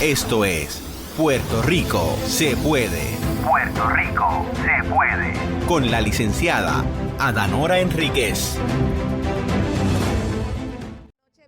Esto es Puerto Rico se puede. Puerto Rico se puede. Con la licenciada Adanora Enríquez.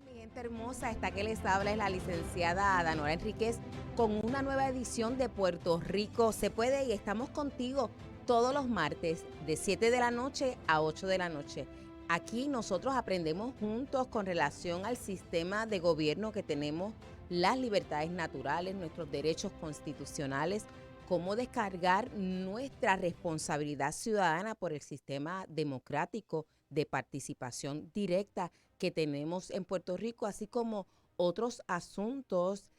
Mi gente hermosa, esta que les habla es la licenciada Adanora Enríquez con una nueva edición de Puerto Rico se puede, y estamos contigo todos los martes de 7 de la noche a 8 de la noche. Aquí nosotros aprendemos juntos con relación al sistema de gobierno que tenemos, las libertades naturales, nuestros derechos constitucionales, cómo descargar nuestra responsabilidad ciudadana por el sistema democrático de participación directa que tenemos en Puerto Rico, así como otros asuntos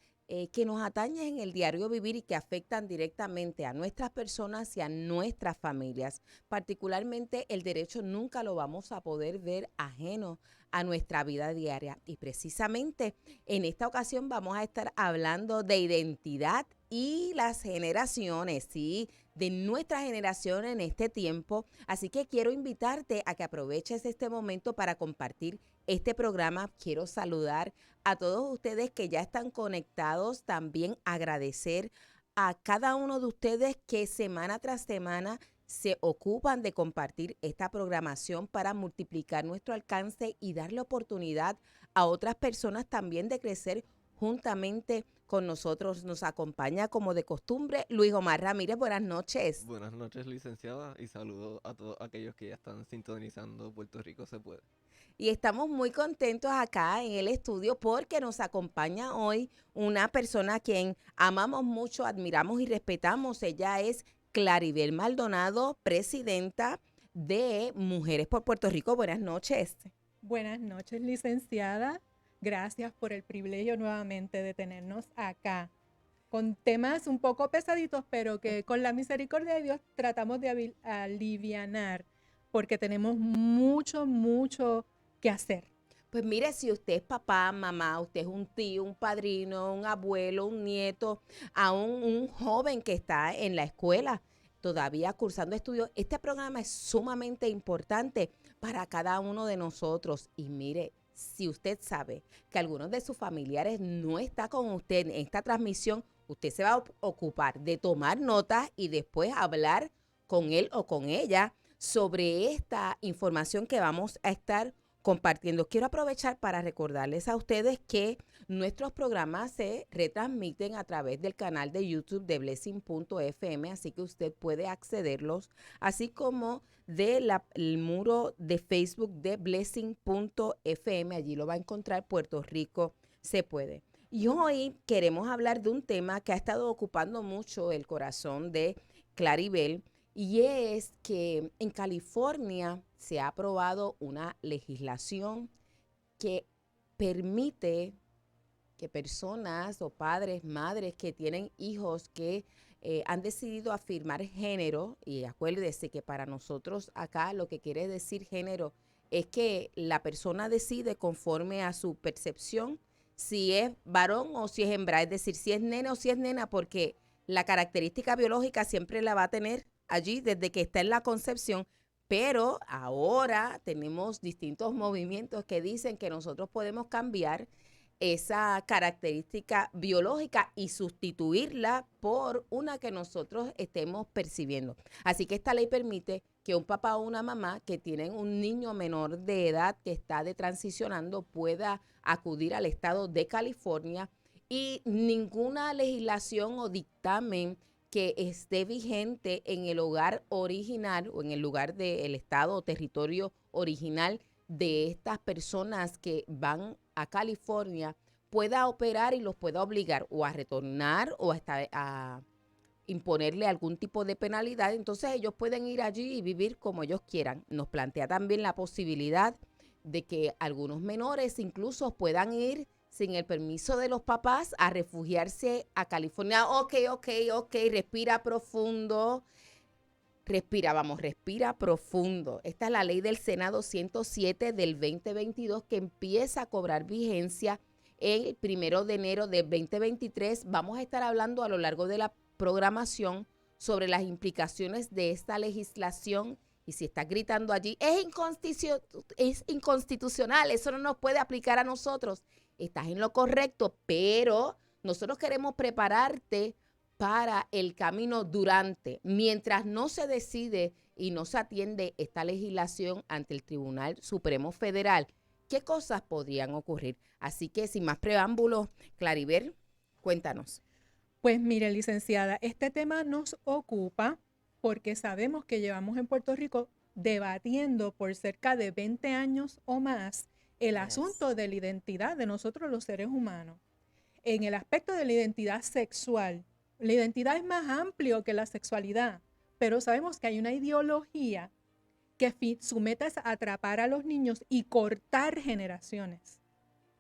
que nos atañen en el diario vivir y que afectan directamente a nuestras personas y a nuestras familias. Particularmente el derecho nunca lo vamos a poder ver ajeno a nuestra vida diaria. Y precisamente en esta ocasión vamos a estar hablando de identidad y las generaciones, ¿sí? De nuestra generación en este tiempo. Así que quiero invitarte a que aproveches este momento para compartir este programa. Quiero saludar a todos ustedes que ya están conectados, también agradecer a cada uno de ustedes que semana tras semana se ocupan de compartir esta programación para multiplicar nuestro alcance y darle oportunidad a otras personas también de crecer juntamente con nosotros. Nos acompaña como de costumbre Luis Omar Ramírez. Buenas noches. Buenas noches, licenciada, y saludo a todos aquellos que ya están sintonizando Puerto Rico se puede. Y estamos muy contentos acá en el estudio porque nos acompaña hoy una persona a quien amamos mucho, admiramos y respetamos. Ella es Claribel Maldonado, presidenta de Mujeres por Puerto Rico. Buenas noches. Buenas noches, licenciada. Gracias por el privilegio nuevamente de tenernos acá con temas un poco pesaditos, pero que con la misericordia de Dios tratamos de alivianar porque tenemos mucho que hacer. Pues mire, si usted es papá, mamá, usted es un tío, un padrino, un abuelo, un nieto, aún un joven que está en la escuela todavía cursando estudios, este programa es sumamente importante para cada uno de nosotros. Y mire, si usted sabe que algunos de sus familiares no está con usted en esta transmisión, usted se va a ocupar de tomar notas y después hablar con él o con ella sobre esta información que vamos a estar compartiendo. Quiero aprovechar para recordarles a ustedes que nuestros programas se retransmiten a través del canal de YouTube de Blessing.fm, así que usted puede accederlos, así como del muro de Facebook de Blessing.fm. Allí lo va a encontrar. Puerto Rico se puede. Y hoy queremos hablar de un tema que ha estado ocupando mucho el corazón de Claribel, y es que en California se ha aprobado una legislación que permite que personas o padres, madres que tienen hijos que han decidido afirmar género, y acuérdese que para nosotros acá lo que quiere decir género es que la persona decide conforme a su percepción si es varón o si es hembra, es decir, si es nena o si es nena, porque la característica biológica siempre la va a tener allí desde que está en la concepción, pero ahora tenemos distintos movimientos que dicen que nosotros podemos cambiar esa característica biológica y sustituirla por una que nosotros estemos percibiendo. Así que esta ley permite que un papá o una mamá que tienen un niño menor de edad que está transicionando pueda acudir al estado de California, y ninguna legislación o dictamen que esté vigente en el hogar original o en el lugar del estado o territorio original de estas personas que van a California pueda operar y los pueda obligar o a retornar o hasta a imponerle algún tipo de penalidad. Entonces ellos pueden ir allí y vivir como ellos quieran. Nos plantea también la posibilidad de que algunos menores incluso puedan ir sin el permiso de los papás a refugiarse a California. Ok, respira profundo. Respira profundo. Esta es la ley del Senado 107 del 2022 que empieza a cobrar vigencia el 1 de enero de 2023. Vamos a estar hablando a lo largo de la programación sobre las implicaciones de esta legislación. Y si estás gritando allí, es inconstitucional, eso no nos puede aplicar a nosotros, estás en lo correcto, pero Nosotros queremos prepararte para el camino durante, mientras no se decide y no se atiende esta legislación ante el Tribunal Supremo Federal. ¿Qué cosas podrían ocurrir? Así que sin más preámbulos, Claribel, cuéntanos. Pues mire, licenciada, este tema nos ocupa porque sabemos que llevamos en Puerto Rico debatiendo por cerca de 20 años o más el asunto de la identidad de nosotros los seres humanos. En el aspecto de la identidad sexual, la identidad es más amplio que la sexualidad, pero sabemos que hay una ideología que su meta es atrapar a los niños y cortar generaciones.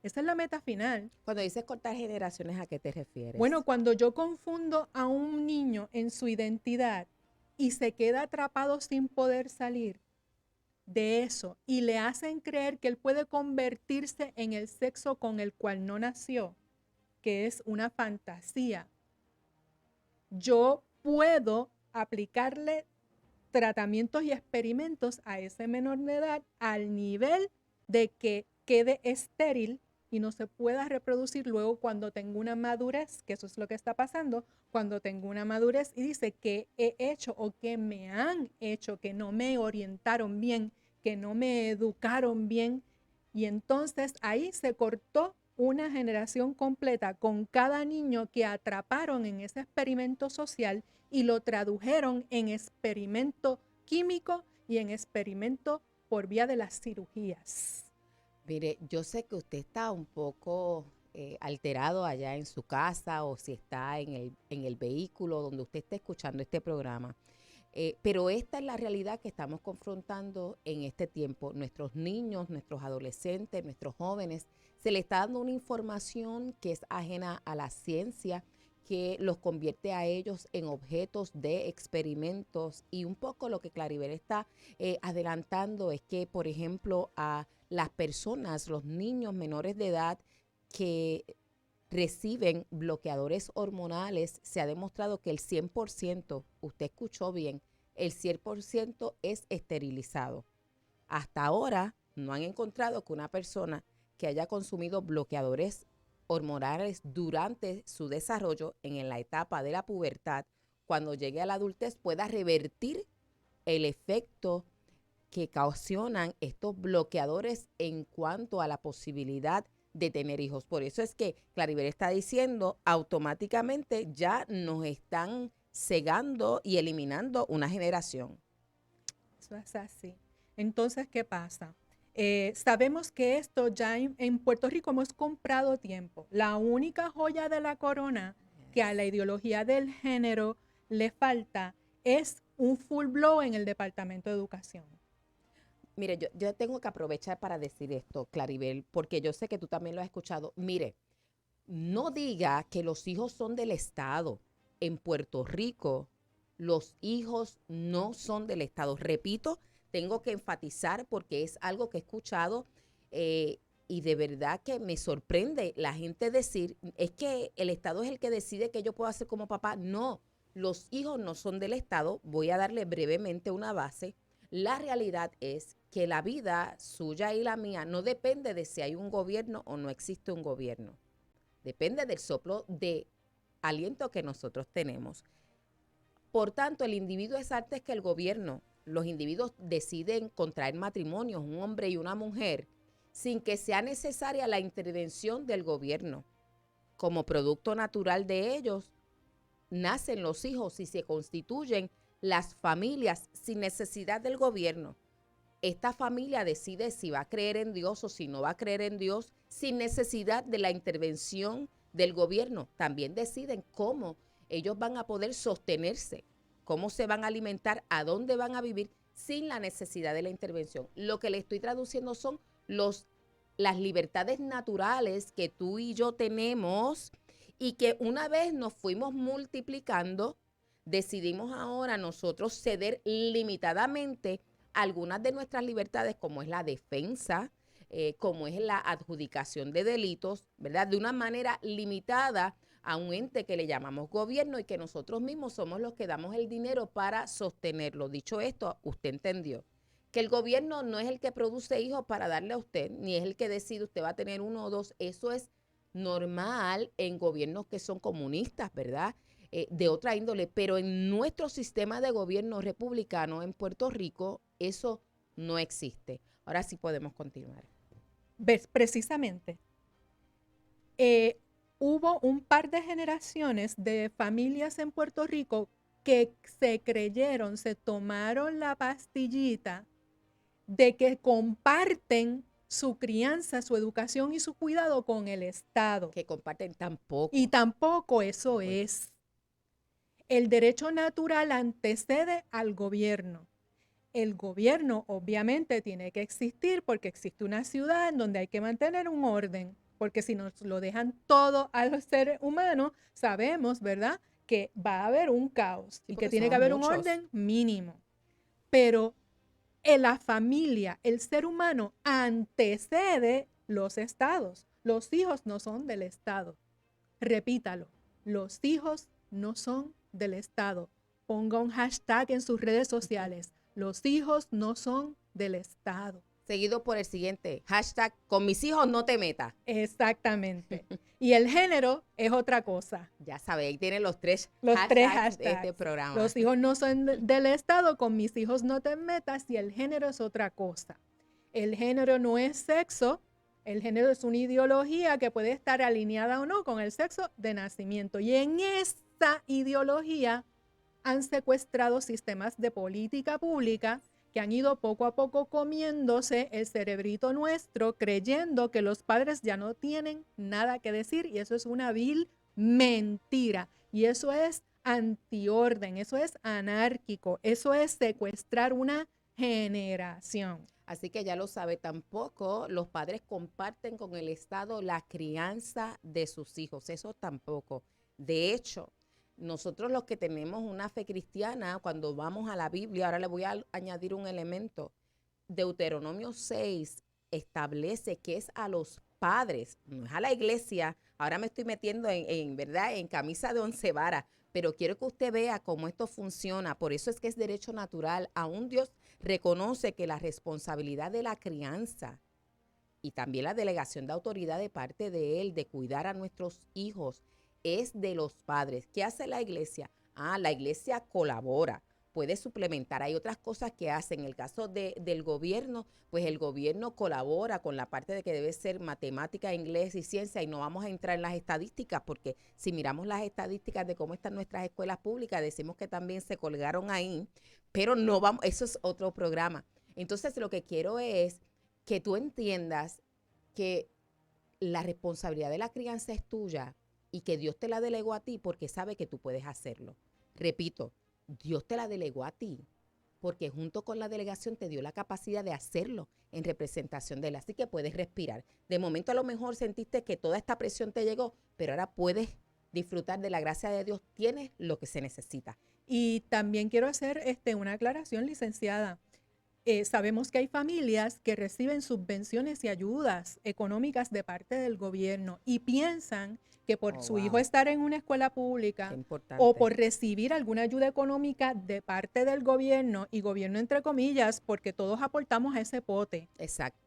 Esa es la meta final. Cuando dices cortar generaciones, ¿a qué te refieres? Bueno, cuando yo confundo a un niño en su identidad y se queda atrapado sin poder salir de eso y le hacen creer que él puede convertirse en el sexo con el cual no nació, que es una fantasía, yo puedo aplicarle tratamientos y experimentos a ese menor de edad al nivel de que quede estéril y no se pueda reproducir luego cuando tenga una madurez, que eso es lo que está pasando, cuando tengo una madurez y dice que he hecho o que me han hecho, que no me orientaron bien, que no me educaron bien. Y entonces ahí se cortó una generación completa con cada niño que atraparon en ese experimento social y lo tradujeron en experimento químico y en experimento por vía de las cirugías. Mire, yo sé que usted está un poco alterado allá en su casa o si está en el vehículo donde usted está escuchando este programa. Pero esta es la realidad que estamos confrontando en este tiempo. Nuestros niños, nuestros adolescentes, nuestros jóvenes, se les está dando una información que es ajena a la ciencia, que los convierte a ellos en objetos de experimentos. Y un poco lo que Claribel está adelantando es que, por ejemplo, a las personas, los niños menores de edad que reciben bloqueadores hormonales, se ha demostrado que el 100%, usted escuchó bien, el 100% es esterilizado. Hasta ahora no han encontrado que una persona que haya consumido bloqueadores hormonales durante su desarrollo en la etapa de la pubertad, cuando llegue a la adultez pueda revertir el efecto que ocasionan estos bloqueadores en cuanto a la posibilidad de tener hijos. Por eso es que Claribel está diciendo automáticamente ya nos están cegando y eliminando una generación. Eso es así. Entonces, ¿qué pasa? Sabemos que esto ya en Puerto Rico hemos comprado tiempo. La única joya de la corona que a la ideología del género le falta es un full blow en el Departamento de Educación. Mire, yo tengo que aprovechar para decir esto, Claribel, porque yo sé que tú también lo has escuchado. Mire, no diga que los hijos son del Estado. En Puerto Rico, los hijos no son del Estado. Repito, tengo que enfatizar porque es algo que he escuchado y de verdad que me sorprende la gente decir, es que el Estado es el que decide qué yo puedo hacer como papá. No, los hijos no son del Estado. Voy a darle brevemente una base. La realidad es que la vida suya y la mía no depende de si hay un gobierno o no existe un gobierno. Depende del soplo de aliento que nosotros tenemos. Por tanto, el individuo es antes que el gobierno. Los individuos deciden contraer matrimonios, un hombre y una mujer, sin que sea necesaria la intervención del gobierno. Como producto natural de ellos, nacen los hijos y se constituyen las familias sin necesidad del gobierno. Esta familia decide si va a creer en Dios o si no va a creer en Dios sin necesidad de la intervención del gobierno. También deciden cómo ellos van a poder sostenerse, cómo se van a alimentar, a dónde van a vivir sin la necesidad de la intervención. Lo que le estoy traduciendo son las libertades naturales que tú y yo tenemos y que una vez nos fuimos multiplicando, decidimos ahora nosotros ceder limitadamente algunas de nuestras libertades, como es la defensa, como es la adjudicación de delitos, ¿verdad? De una manera limitada a un ente que le llamamos gobierno y que nosotros mismos somos los que damos el dinero para sostenerlo. Dicho esto, usted entendió que el gobierno no es el que produce hijos para darle a usted, ni es el que decide usted va a tener uno o dos. Eso es normal en gobiernos que son comunistas, ¿verdad? De otra índole, pero en nuestro sistema de gobierno republicano en Puerto Rico eso no existe. Ahora sí podemos continuar. ¿Ves? Precisamente, hubo un par de generaciones de familias en Puerto Rico que se creyeron, se tomaron la pastillita de que comparten su crianza, su educación y su cuidado con el Estado. Que comparten tampoco. Y tampoco eso Pues. es. El derecho natural antecede al gobierno. El gobierno obviamente tiene que existir porque existe una ciudad en donde hay que mantener un orden, porque si nos lo dejan todo a los seres humanos, sabemos, ¿verdad?, que va a haber un caos y que porque tiene que somos haber un muchos. orden mínimo. Pero en la familia, el ser humano antecede los estados. Los hijos no son del Estado. Repítalo, los hijos no son del Estado. Ponga un hashtag en sus redes sociales. Los hijos no son del Estado. Seguido por el siguiente, hashtag, con mis hijos no te metas. Exactamente. Y el género es otra cosa. Ya sabéis, ahí tienen los tres Los hashtags, tres de hashtags. este programa. Los hijos no son del Estado, con mis hijos no te metas, y el género es otra cosa. El género no es sexo, el género es una ideología que puede estar alineada o no con el sexo de nacimiento. Y en esta ideología han secuestrado sistemas de política pública que han ido poco a poco comiéndose el cerebrito nuestro, creyendo que los padres ya no tienen nada que decir, y eso es una vil mentira. Y eso es antiorden, eso es anárquico, eso es secuestrar una generación. Así que ya lo sabe, tampoco los padres comparten con el Estado la crianza de sus hijos, eso tampoco. De hecho, nosotros los que tenemos una fe cristiana, cuando vamos a la Biblia, ahora le voy a añadir un elemento, Deuteronomio 6 establece que es a los padres, no es a la iglesia. Ahora me estoy metiendo ¿verdad?, en camisa de 11 varas, pero quiero que usted vea cómo esto funciona. Por eso es que es derecho natural. Aún Dios reconoce que la responsabilidad de la crianza y también la delegación de autoridad de parte de Él, de cuidar a nuestros hijos, es de los padres. ¿Qué hace la iglesia? La iglesia colabora, puede suplementar. Hay otras cosas que hacen. En el caso del gobierno, pues el gobierno colabora con la parte de que debe ser matemática, inglés y ciencia, y no vamos a entrar en las estadísticas, porque si miramos las estadísticas de cómo están nuestras escuelas públicas, decimos que también se colgaron ahí, pero no vamos, eso es otro programa. Entonces, lo que quiero es que tú entiendas que la responsabilidad de la crianza es tuya y que Dios te la delegó a ti porque sabe que tú puedes hacerlo. Repito, Dios te la delegó a ti porque junto con la delegación te dio la capacidad de hacerlo en representación de Él. Así que puedes respirar. De momento a lo mejor sentiste que toda esta presión te llegó, pero ahora puedes disfrutar de la gracia de Dios. Tienes lo que se necesita. Y también quiero hacer una aclaración, licenciada. Sabemos que hay familias que reciben subvenciones y ayudas económicas de parte del gobierno y piensan que por su hijo estar en una escuela pública o por recibir alguna ayuda económica de parte del gobierno, y gobierno entre comillas, porque todos aportamos a ese pote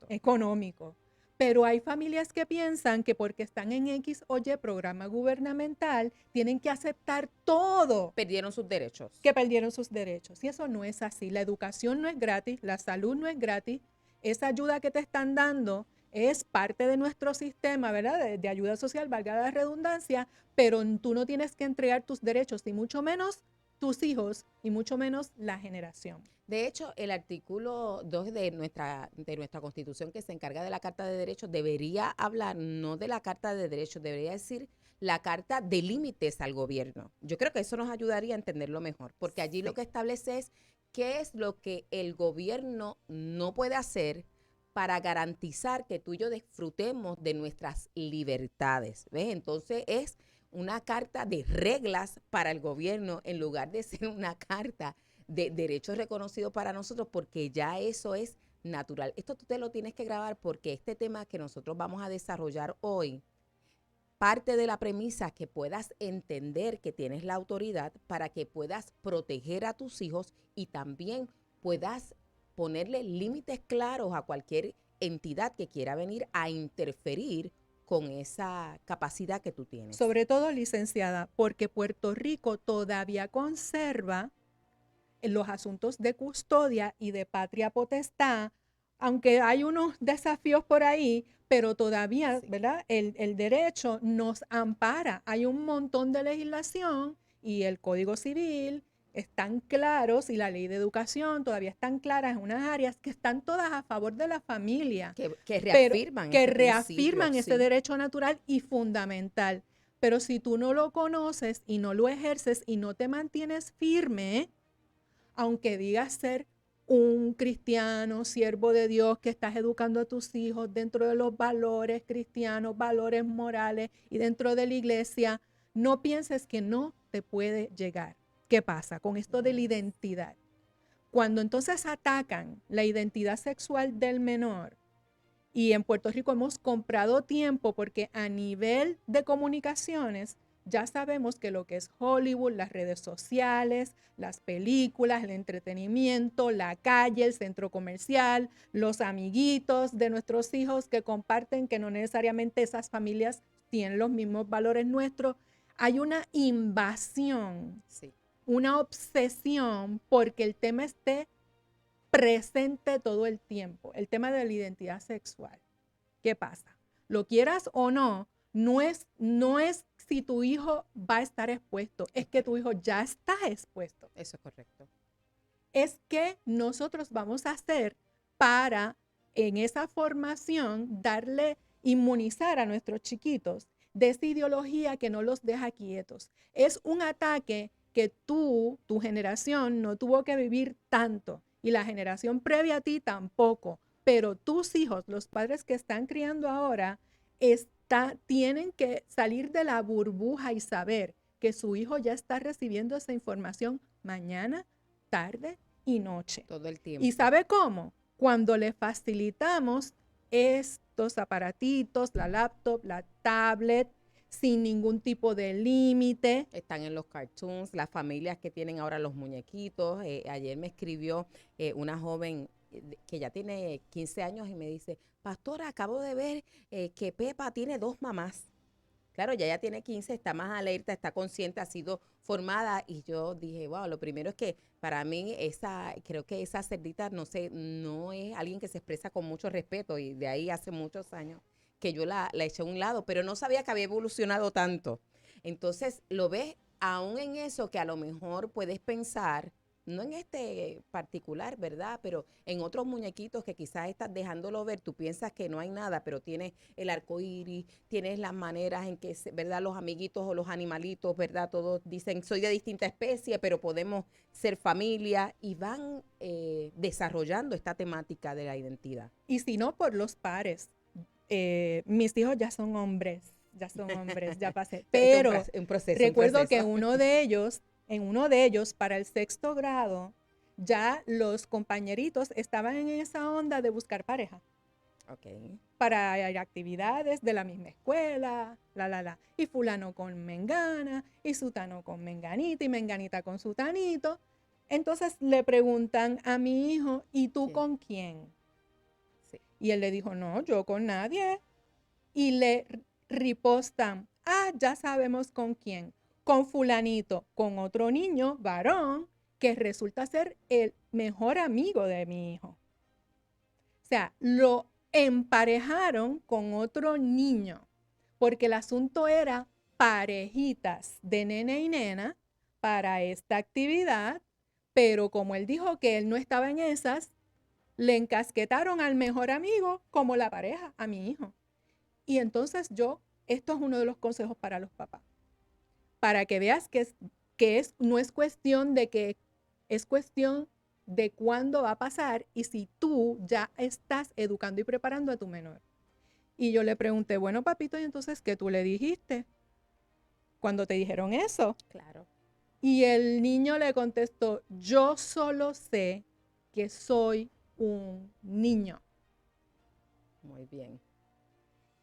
económico. Pero hay familias que piensan que porque están en X o Y programa gubernamental, tienen que aceptar todo. Perdieron sus derechos. Que perdieron sus derechos. Y eso no es así. La educación no es gratis, la salud no es gratis. Esa ayuda que te están dando es parte de nuestro sistema, ¿verdad? De ayuda social, valga la redundancia, pero tú no tienes que entregar tus derechos, y mucho menos tus hijos, y mucho menos la generación. De hecho, el artículo 2 de nuestra Constitución, que se encarga de la Carta de Derechos, debería hablar no de la Carta de Derechos, debería decir la Carta de Límites al Gobierno. Yo creo que eso nos ayudaría a entenderlo mejor, porque allí lo que establece es qué es lo que el gobierno no puede hacer para garantizar que tú y yo disfrutemos de nuestras libertades. ¿Ves? Entonces es una carta de reglas para el gobierno en lugar de ser una carta de derechos reconocidos para nosotros, porque ya eso es natural. Esto tú te lo tienes que grabar, porque este tema que nosotros vamos a desarrollar hoy parte de la premisa que puedas entender que tienes la autoridad para que puedas proteger a tus hijos y también puedas ponerle límites claros a cualquier entidad que quiera venir a interferir con esa capacidad que tú tienes. Sobre todo, licenciada, porque Puerto Rico todavía conserva en los asuntos de custodia y de patria potestad, aunque hay unos desafíos por ahí, pero todavía, Sí. ¿verdad? El derecho nos ampara. Hay un montón de legislación y el Código Civil están claros y la Ley de Educación todavía están claras en unas áreas que están todas a favor de la familia, Que pero reafirman que ese reafirman principio, ese sí. derecho natural y fundamental. Pero si tú no lo conoces y no lo ejerces y no te mantienes firme, aunque digas ser un cristiano, siervo de Dios, que estás educando a tus hijos dentro de los valores cristianos, valores morales y dentro de la iglesia, no pienses que no te puede llegar. ¿Qué pasa con esto de la identidad? Cuando entonces atacan la identidad sexual del menor, y en Puerto Rico hemos comprado tiempo porque a nivel de comunicaciones ya sabemos que lo que es Hollywood, las redes sociales, las películas, el entretenimiento, la calle, el centro comercial, los amiguitos de nuestros hijos que comparten, que no necesariamente esas familias tienen los mismos valores nuestros. Hay una invasión, Sí. una obsesión porque el tema esté presente todo el tiempo, el tema de la identidad sexual. ¿Qué pasa? Lo quieras o no, no es si tu hijo va a estar expuesto, es que tu hijo ya está expuesto. Eso es correcto. Es que nosotros vamos a hacer para en esa formación darle, inmunizar a nuestros chiquitos de esa ideología que no los deja quietos. Es un ataque que tu generación no tuvo que vivir tanto y la generación previa a ti tampoco, pero tus hijos, los padres que están criando ahora, tienen que salir de la burbuja y saber que su hijo ya está recibiendo esa información mañana, tarde y noche. Todo el tiempo. ¿Y sabe cómo? Cuando le facilitamos estos aparatitos, la laptop, la tablet, sin ningún tipo de límite. Están en los cartoons, las familias que tienen ahora los muñequitos. Ayer me escribió una joven que ya tiene 15 años y me dice, pastora, acabo de ver que Pepa tiene 2 mamás. Claro, ya tiene 15, está más alerta, está consciente, ha sido formada y yo dije, wow, lo primero es que para mí creo que esa cerdita, no sé, no es alguien que se expresa con mucho respeto y de ahí hace muchos años que yo la eché a un lado, pero no sabía que había evolucionado tanto. Entonces, lo ves aún en eso que a lo mejor puedes pensar, no en este particular, ¿verdad? Pero en otros muñequitos que quizás estás dejándolo ver, tú piensas que no hay nada, pero tienes el arco iris, tienes las maneras en que, ¿verdad? Los amiguitos o los animalitos, ¿verdad? Todos dicen, soy de distinta especie, pero podemos ser familia y van desarrollando esta temática de la identidad. Y si no, por los pares. Mis hijos ya son hombres, ya pasé. Pero un proceso, recuerdo un proceso. que en uno de ellos, para el 6º grado, ya los compañeritos estaban en esa onda de buscar pareja. Okay. Para actividades de la misma escuela, y fulano con mengana, y sutano con menganita, y menganita con sutanito. Entonces le preguntan a mi hijo, ¿y tú ¿Quién? con quién? Sí. Y él le dijo, no, yo con nadie. Y le ripostan, ya sabemos con quién, con fulanito, con otro niño, varón, que resulta ser el mejor amigo de mi hijo. O sea, lo emparejaron con otro niño, porque el asunto era parejitas de nene y nena para esta actividad, pero como él dijo que él no estaba en esas, le encasquetaron al mejor amigo como la pareja, a mi hijo. Y entonces esto es uno de los consejos para los papás, para que veas no es cuestión de que, es cuestión de cuándo va a pasar y si tú ya estás educando y preparando a tu menor. Y yo le pregunté, bueno, papito, ¿y entonces qué tú le dijiste cuando te dijeron eso? Claro. Y el niño le contestó, yo solo sé que soy un niño. Muy bien.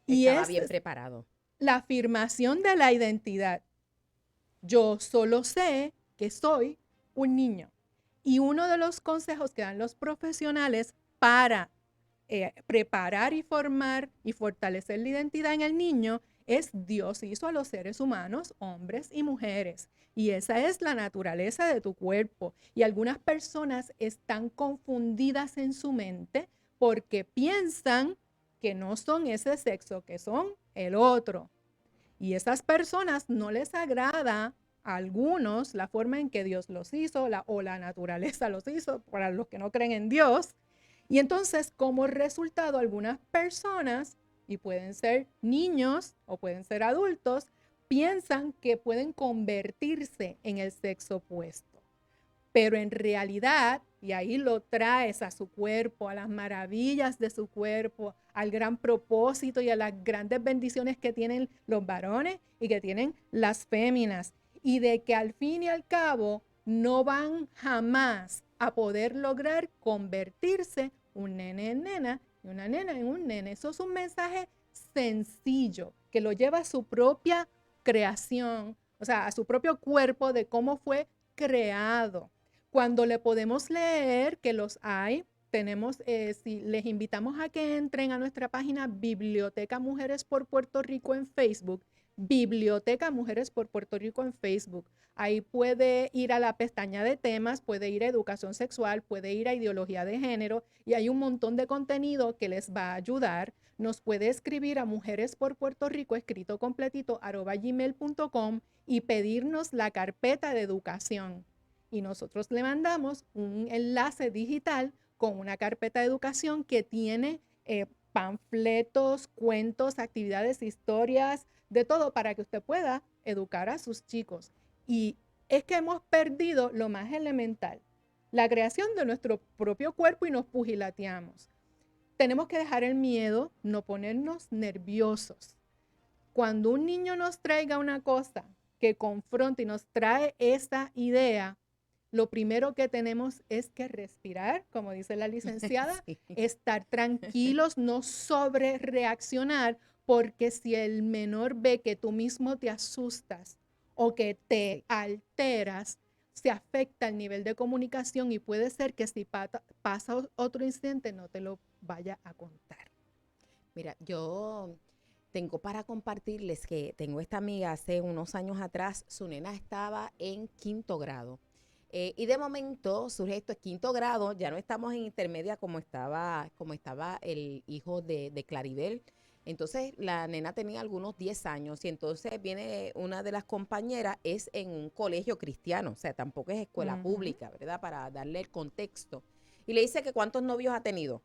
Y Estaba es bien preparado. la afirmación de la identidad. Yo solo sé que soy un niño. Y uno de los consejos que dan los profesionales para preparar y formar y fortalecer la identidad en el niño es Dios hizo a los seres humanos, hombres y mujeres. Y esa es la naturaleza de tu cuerpo. Y algunas personas están confundidas en su mente porque piensan que no son ese sexo, que son el otro. Y esas personas no les agrada a algunos la forma en que Dios los hizo o la naturaleza los hizo, para los que no creen en Dios. Y entonces, como resultado, algunas personas, y pueden ser niños o pueden ser adultos, piensan que pueden convertirse en el sexo opuesto. Pero en realidad, y ahí lo traes a su cuerpo, a las maravillas de su cuerpo, al gran propósito y a las grandes bendiciones que tienen los varones y que tienen las féminas. Y de que al fin y al cabo no van jamás a poder lograr convertirse un nene en nena y una nena en un nene. Eso es un mensaje sencillo que lo lleva a su propia creación, o sea, a su propio cuerpo de cómo fue creado. Cuando le podemos leer, que los hay, tenemos, si les invitamos a que entren a nuestra página Biblioteca Mujeres por Puerto Rico en Facebook, Biblioteca Mujeres por Puerto Rico en Facebook. Ahí puede ir a la pestaña de temas, puede ir a educación sexual, puede ir a ideología de género y hay un montón de contenido que les va a ayudar. Nos puede escribir a Mujeres por Puerto Rico, escrito completito, @gmail.com y pedirnos la carpeta de educación. Y nosotros le mandamos un enlace digital con una carpeta de educación que tiene panfletos, cuentos, actividades, historias, de todo para que usted pueda educar a sus chicos. Y es que hemos perdido lo más elemental, la creación de nuestro propio cuerpo y nos pugilateamos. Tenemos que dejar el miedo, no ponernos nerviosos. Cuando un niño nos traiga una cosa que confronte y nos trae esa idea, lo primero que tenemos es que respirar, como dice la licenciada, Sí. estar tranquilos, no sobre reaccionar, porque si el menor ve que tú mismo te asustas o que te alteras, se afecta el nivel de comunicación y puede ser que si pasa otro incidente no te lo vaya a contar. Mira, yo tengo para compartirles que tengo esta amiga hace unos años atrás, su nena estaba en 5º grado. Y de momento surge esto, es 5º grado, ya no estamos en intermedia como estaba el hijo de Claribel. Entonces la nena tenía algunos 10 años y entonces viene una de las compañeras, es en un colegio cristiano, o sea, tampoco es escuela pública, ¿verdad? Para darle el contexto. Y le dice que cuántos novios ha tenido.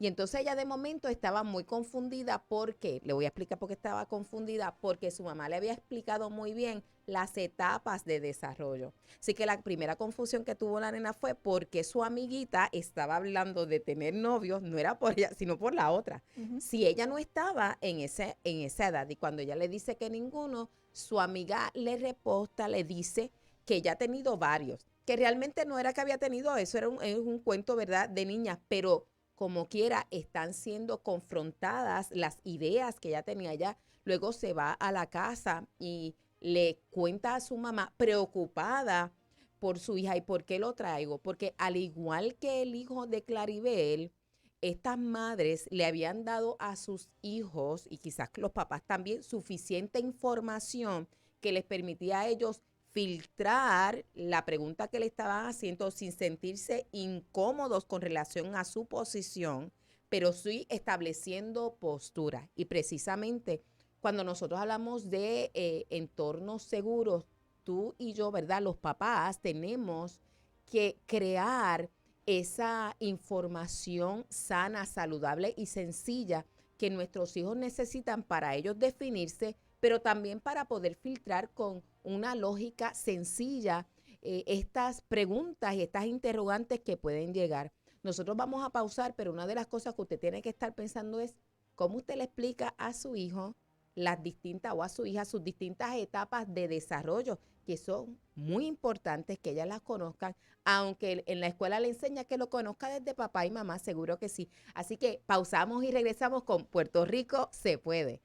Y entonces ella de momento estaba muy confundida porque, le voy a explicar por qué estaba confundida, porque su mamá le había explicado muy bien las etapas de desarrollo. Así que la primera confusión que tuvo la nena fue porque su amiguita estaba hablando de tener novios, no era por ella, sino por la otra. Si ella no estaba en esa edad y cuando ella le dice que ninguno, su amiga le reposta, le dice que ella ha tenido varios, que realmente no era que había tenido eso, es un cuento, ¿verdad?, de niñas, pero como quiera, están siendo confrontadas las ideas que ella tenía allá. Luego se va a la casa y le cuenta a su mamá, preocupada por su hija. ¿Y por qué lo traigo? Porque al igual que el hijo de Claribel, estas madres le habían dado a sus hijos, y quizás los papás también, suficiente información que les permitía a ellos filtrar la pregunta que le estaban haciendo sin sentirse incómodos con relación a su posición, pero sí estableciendo postura. Y precisamente cuando nosotros hablamos de entornos seguros, tú y yo, ¿verdad? Los papás tenemos que crear esa información sana, saludable y sencilla que nuestros hijos necesitan para ellos definirse, pero también para poder filtrar con una lógica sencilla estas preguntas y estas interrogantes que pueden llegar. Nosotros vamos a pausar, pero una de las cosas que usted tiene que estar pensando es cómo usted le explica a su hijo las distintas o a su hija sus distintas etapas de desarrollo, que son muy importantes que ellas las conozcan, aunque en la escuela le enseña que lo conozca desde papá y mamá, seguro que sí. Así que pausamos y regresamos con Puerto Rico se puede.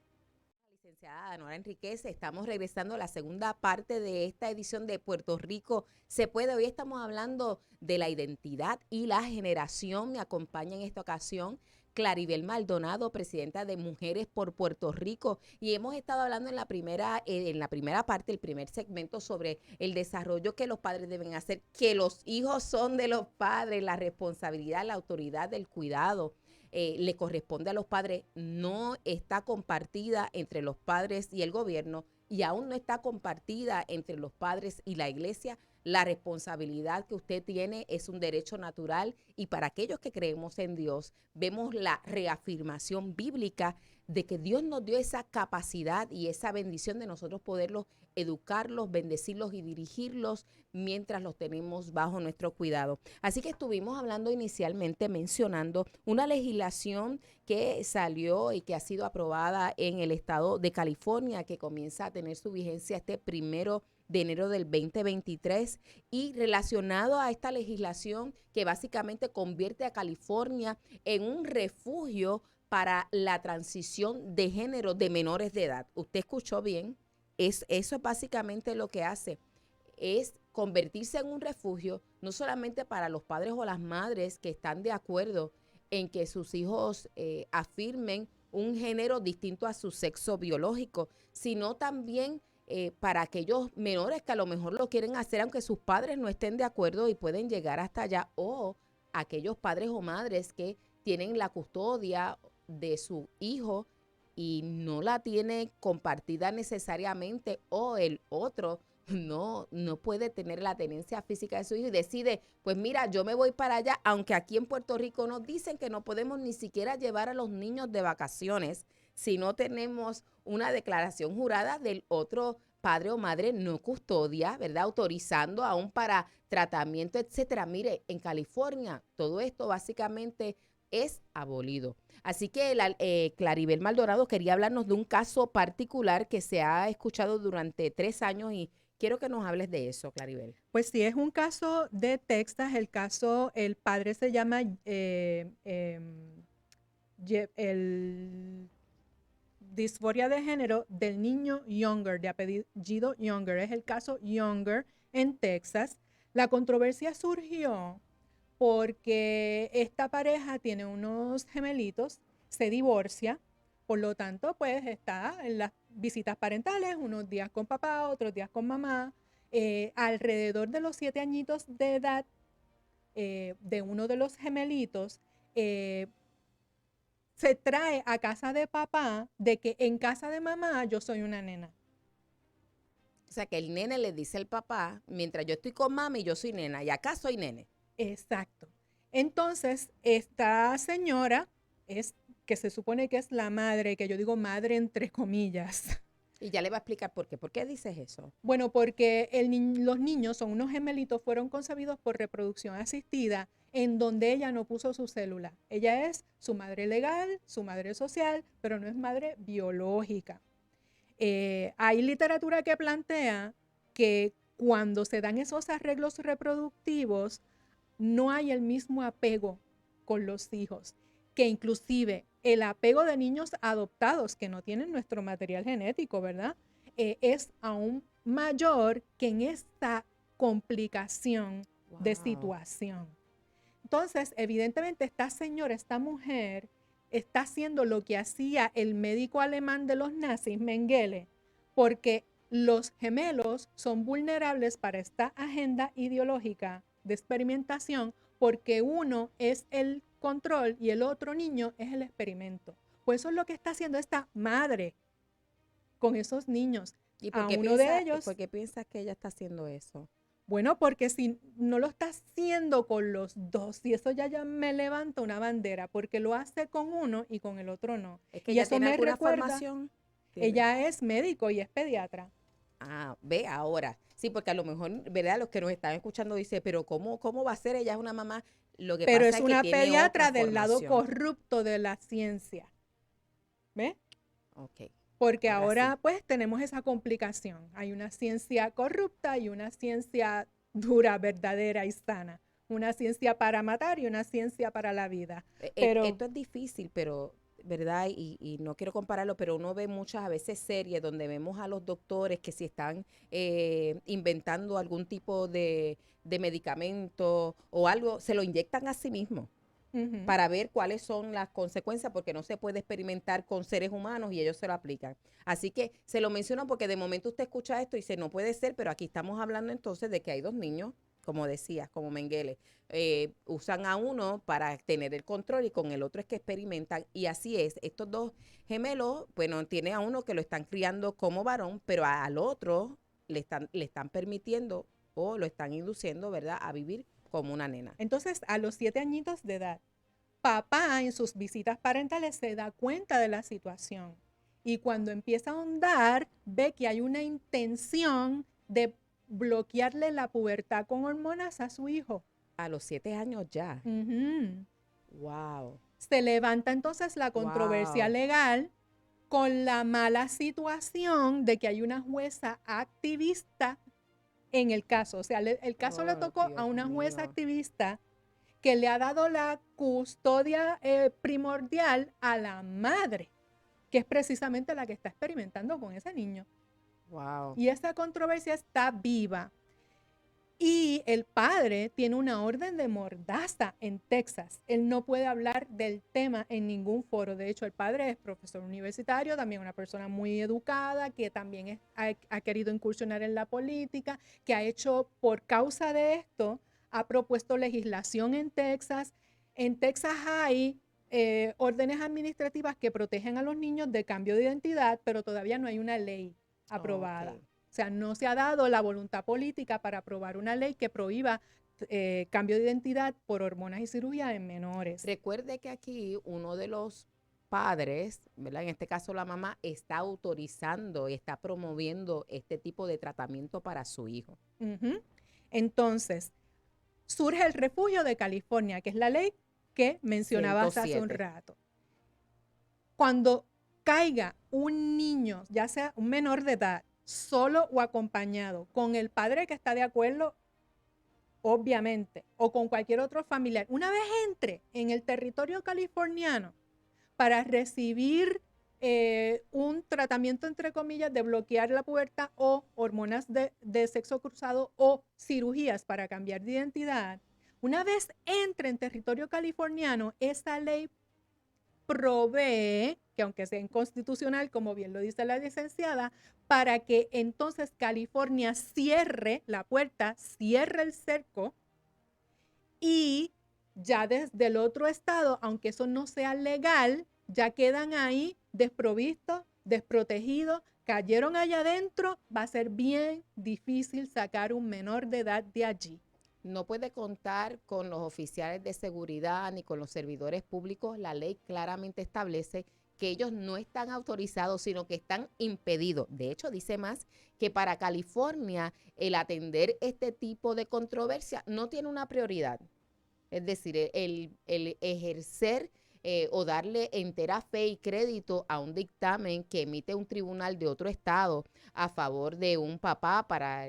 licenciada Danora Enríquez. Estamos regresando a la segunda parte de esta edición de Puerto Rico Se Puede. Hoy estamos hablando de la identidad y la generación. Me acompaña en esta ocasión Claribel Maldonado, presidenta de Mujeres por Puerto Rico, y hemos estado hablando en la primera parte, el primer segmento, sobre el desarrollo que los padres deben hacer, que los hijos son de los padres, la responsabilidad, la autoridad del cuidado le corresponde a los padres, no está compartida entre los padres y el gobierno, y aún no está compartida entre los padres y la iglesia. La responsabilidad que usted tiene es un derecho natural, y para aquellos que creemos en Dios, vemos la reafirmación bíblica de que Dios nos dio esa capacidad y esa bendición de nosotros poderlos educarlos, bendecirlos y dirigirlos mientras los tenemos bajo nuestro cuidado. Así que estuvimos hablando inicialmente, mencionando una legislación que salió y que ha sido aprobada en el estado de California, que comienza a tener su vigencia este 1 de enero del 2023, y relacionado a esta legislación que básicamente convierte a California en un refugio para la transición de género de menores de edad. Usted escuchó bien, eso es básicamente lo que hace, es convertirse en un refugio no solamente para los padres o las madres que están de acuerdo en que sus hijos afirmen un género distinto a su sexo biológico, sino también para aquellos menores que a lo mejor lo quieren hacer aunque sus padres no estén de acuerdo y pueden llegar hasta allá, o aquellos padres o madres que tienen la custodia de su hijo y no la tiene compartida necesariamente, o el otro no puede tener la tenencia física de su hijo y decide, pues mira, yo me voy para allá, aunque aquí en Puerto Rico nos dicen que no podemos ni siquiera llevar a los niños de vacaciones si no tenemos una declaración jurada del otro padre o madre no custodia, ¿verdad? Autorizando aún para tratamiento, etcétera. Mire, en California todo esto básicamente es abolido. Así que Claribel Maldonado quería hablarnos de un caso particular que se ha escuchado durante 3 años, y quiero que nos hables de eso, Claribel. Pues sí, es un caso de Texas. El padre se llama disforia de género del niño Younger, de apellido Younger. Es el caso Younger en Texas. La controversia surgió porque esta pareja tiene unos gemelitos, se divorcia, por lo tanto, pues está en las visitas parentales, unos días con papá, otros días con mamá. Alrededor de los 7 añitos de edad de uno de los gemelitos, se trae a casa de papá de que en casa de mamá yo soy una nena. O sea, que el nene le dice al papá, mientras yo estoy con mami, yo soy nena, y acá soy nene. Exacto. Entonces, esta señora que se supone que es la madre, que yo digo madre entre comillas. Y ya le va a explicar por qué. ¿Por qué dices eso? Bueno, porque los niños son unos gemelitos, fueron concebidos por reproducción asistida, en donde ella no puso su célula. Ella es su madre legal, su madre social, pero no es madre biológica. Hay literatura que plantea que cuando se dan esos arreglos reproductivos, no hay el mismo apego con los hijos, que inclusive el apego de niños adoptados que no tienen nuestro material genético, ¿verdad? Es aún mayor que en esta complicación de situación. Entonces, evidentemente, esta señora, esta mujer, está haciendo lo que hacía el médico alemán de los nazis, Mengele, porque los gemelos son vulnerables para esta agenda ideológica de experimentación, porque uno es el control y el otro niño es el experimento. Pues eso es lo que está haciendo esta madre con esos niños. ¿Y por qué ¿por qué piensas que ella está haciendo eso? Bueno, porque si no lo está haciendo con los dos, y eso ya me levanta una bandera, porque lo hace con uno y con el otro no. Es que y ella eso tiene me alguna recuerda, formación. ella es médico y es pediatra. Ah, ve ahora. Sí, porque a lo mejor, ¿verdad? Los que nos están escuchando dicen, pero ¿cómo va a ser? Ella es una mamá. Lo que pero pasa es una que tiene pediatra otra del lado formación. corrupto de la ciencia. ¿Ves? Ok. Porque Ahora ahora pues tenemos esa complicación. Hay una ciencia corrupta y una ciencia dura, verdadera y sana. Una ciencia para matar y una ciencia para la vida. Esto es difícil, pero ¿verdad? Y no quiero compararlo, pero uno ve muchas a veces series donde vemos a los doctores que si están inventando algún tipo de medicamento o algo, se lo inyectan a sí mismos Ujú. para ver cuáles son las consecuencias, porque no se puede experimentar con seres humanos y ellos se lo aplican. Así que se lo menciono porque de momento usted escucha esto y dice, no puede ser, pero aquí estamos hablando entonces de que hay dos niños, como decías, como Mengele, usan a uno para tener el control y con el otro es que experimentan. Y así es, estos dos gemelos, bueno, tiene a uno que lo están criando como varón, pero al otro le están permitiendo o lo están induciendo, ¿verdad?, a vivir como una nena. Entonces, a los 7 añitos de edad, papá en sus visitas parentales se da cuenta de la situación y cuando empieza a ahondar, ve que hay una intención de bloquearle la pubertad con hormonas a su hijo. A los 7 años ya. Ujú. Wow. Se levanta entonces la controversia Wow. legal con la mala situación de que hay una jueza activista en el caso. O sea, el caso le Oh, tocó a Dios una jueza mío. activista que le ha dado la custodia primordial a la madre, que es precisamente la que está experimentando con ese niño. Wow. Y esa controversia está viva. Y el padre tiene una orden de mordaza en Texas. Él no puede hablar del tema en ningún foro. De hecho, el padre es profesor universitario, también una persona muy educada, que también ha querido incursionar en la política, que ha hecho, por causa de esto, ha propuesto legislación en Texas. En Texas hay órdenes administrativas que protegen a los niños de cambio de identidad, pero todavía no hay una ley aprobada. Ok. O sea, no se ha dado la voluntad política para aprobar una ley que prohíba cambio de identidad por hormonas y cirugía en menores. Recuerde que aquí uno de los padres, ¿verdad? En este caso la mamá, está autorizando y está promoviendo este tipo de tratamiento para su hijo. Ujú. Entonces, surge el refugio de California, que es la ley que mencionabas hace un 107. rato. Cuando caiga un niño, ya sea un menor de edad, solo o acompañado, con el padre que está de acuerdo, obviamente, o con cualquier otro familiar, una vez entre en el territorio californiano para recibir un tratamiento, entre comillas, de bloquear la pubertad o hormonas de sexo cruzado o cirugías para cambiar de identidad, una vez entre en territorio californiano, esa ley provee, que aunque sea inconstitucional, como bien lo dice la licenciada, para que entonces California cierre la puerta, cierre el cerco y ya desde el otro estado, aunque eso no sea legal, ya quedan ahí desprovistos, desprotegidos, cayeron allá adentro, va a ser bien difícil sacar un menor de edad de allí. No puede contar con los oficiales de seguridad ni con los servidores públicos. La ley claramente establece que ellos no están autorizados, sino que están impedidos. De hecho, dice más que para California el atender este tipo de controversia no tiene una prioridad. Es decir, el ejercer o darle entera fe y crédito a un dictamen que emite un tribunal de otro estado a favor de un papá para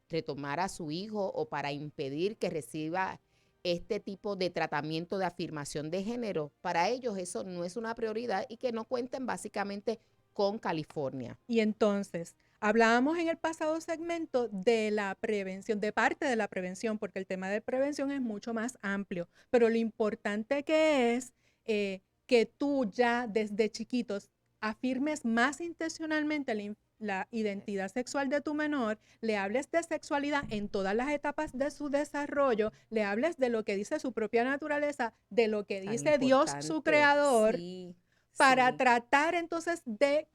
retomar a su hijo o para impedir que reciba este tipo de tratamiento de afirmación de género, para ellos eso no es una prioridad y que no cuenten básicamente con California. Y entonces, hablábamos en el pasado segmento de la prevención, de parte de la prevención, porque el tema de prevención es mucho más amplio, pero lo importante que es que tú ya desde chiquitos afirmes más intencionalmente la identidad sexual de tu menor, le hables de sexualidad en todas las etapas de su desarrollo, le hables de lo que dice su propia naturaleza, de lo que Tan dice Dios, su importante. creador, Sí, para sí. tratar entonces de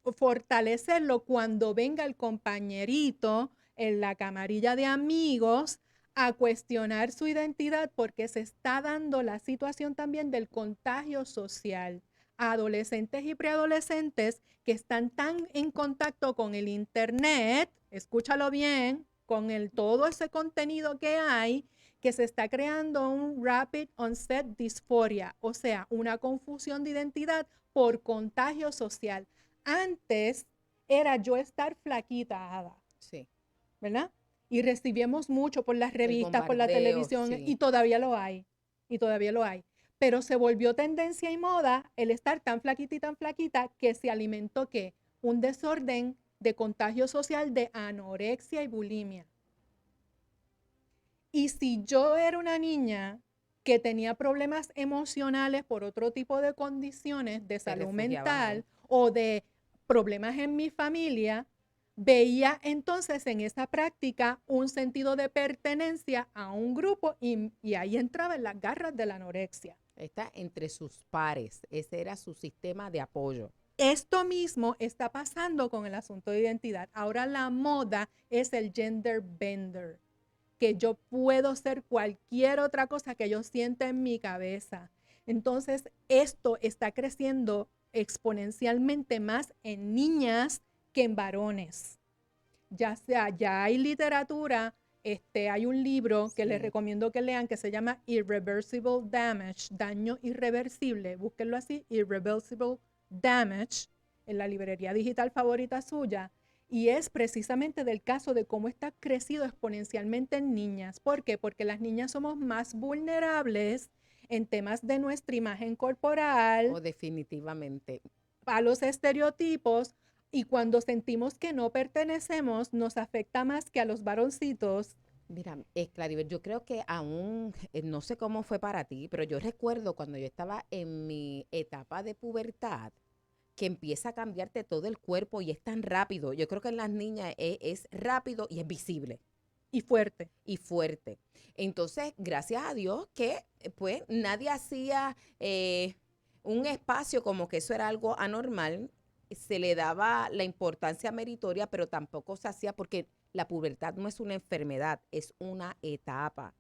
fortalecerlo cuando venga el compañerito en la camarilla de amigos a cuestionar su identidad, porque se está dando la situación también del contagio social. Adolescentes y preadolescentes que están tan en contacto con el internet, escúchalo bien, con todo ese contenido que hay, que se está creando un rapid onset dysphoria, o sea, una confusión de identidad por contagio social. Antes era yo estar flaquita, Ada, Sí. ¿verdad? Y recibíamos mucho por las El revistas, por la bombardeo, televisión, y sí. todavía lo hay, y todavía lo hay. pero se volvió tendencia y moda el estar tan flaquita que se alimentó que un desorden de contagio social de anorexia y bulimia. Y si yo era una niña que tenía problemas emocionales por otro tipo de condiciones de salud mental o de problemas en mi familia, veía entonces en esa práctica un sentido de pertenencia a un grupo y ahí entraba en las garras de la anorexia. Está entre sus pares, ese era su sistema de apoyo. Esto mismo está pasando con el asunto de identidad. Ahora la moda es el gender bender, que yo puedo ser cualquier otra cosa que yo sienta en mi cabeza. Entonces, esto está creciendo exponencialmente más en niñas que en varones. Ya hay literatura, hay un libro que les recomiendo que lean que se llama Irreversible Damage, daño irreversible, búsquenlo así, Irreversible Damage, en la librería digital favorita suya, y es precisamente del caso de cómo está crecido exponencialmente en niñas. ¿Por qué? Porque las niñas somos más vulnerables en temas de nuestra imagen corporal. Definitivamente. A los estereotipos, y cuando sentimos que no pertenecemos, nos afecta más que a los varoncitos. Mira, Claribel, yo creo que aún, no sé cómo fue para ti, pero yo recuerdo cuando yo estaba en mi etapa de pubertad, que empieza a cambiarte todo el cuerpo y es tan rápido. Yo creo que en las niñas es rápido y es visible. Y fuerte. Y fuerte. Entonces, gracias a Dios que pues nadie hacía un espacio como que eso era algo anormal. Se le daba la importancia meritoria, pero tampoco se hacía porque la pubertad no es una enfermedad, es una etapa.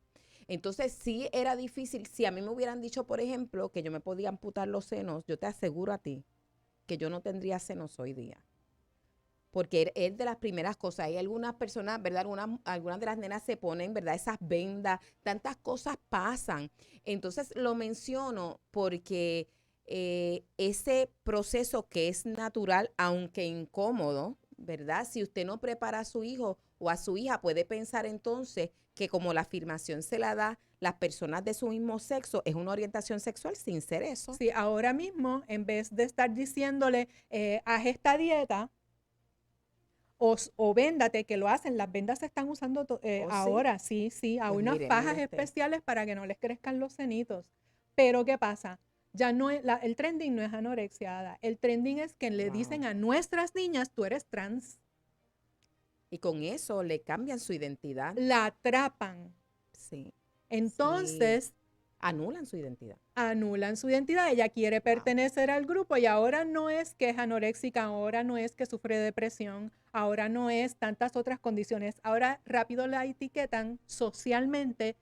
Entonces sí era difícil. Si a mí me hubieran dicho, por ejemplo, que yo me podía amputar los senos, yo te aseguro a ti que yo no tendría senos hoy día. Porque es de las primeras cosas. Hay algunas personas, ¿verdad? Algunas de las nenas se ponen, ¿verdad? Esas vendas, tantas cosas pasan. Entonces lo menciono porque ese proceso que es natural, aunque incómodo, ¿verdad? Si usted no prepara a su hijo o a su hija, puede pensar entonces que como la afirmación se la da las personas de su mismo sexo, es una orientación sexual sin ser eso. Sí, ahora mismo, en vez de estar diciéndole, haz esta dieta, o véndate, que lo hacen, las vendas se están usando ahora, sí, hay Pues unas mire, fajas mire usted. especiales para que no les crezcan los senitos. Pero ¿qué pasa? Ya no es, el trending no es anorexia, el trending es que le dicen a nuestras niñas, tú eres trans. Y con eso le cambian su identidad. La atrapan. Sí. Entonces, sí. Anulan su identidad. Anulan su identidad. Ella quiere pertenecer al grupo y ahora no es que es anoréxica, ahora no es que sufre depresión, ahora no es tantas otras condiciones. Ahora rápido la etiquetan socialmente,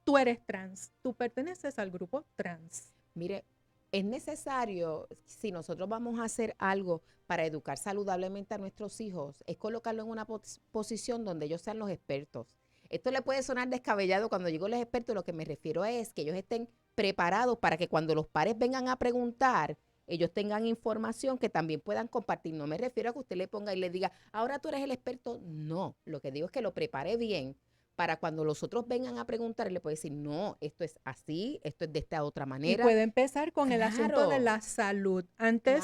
tú eres trans, tú perteneces al grupo trans. Mire, es necesario, si nosotros vamos a hacer algo para educar saludablemente a nuestros hijos, es colocarlo en una posición donde ellos sean los expertos. Esto le puede sonar descabellado cuando digo los expertos, lo que me refiero es que ellos estén preparados para que cuando los padres vengan a preguntar, ellos tengan información que también puedan compartir. No me refiero a que usted le ponga y le diga, ahora tú eres el experto. No, lo que digo es que lo prepare bien para cuando los otros vengan a preguntar, le puede decir, no, esto es así, esto es de esta otra manera. Y puede empezar con el asunto de la salud. Antes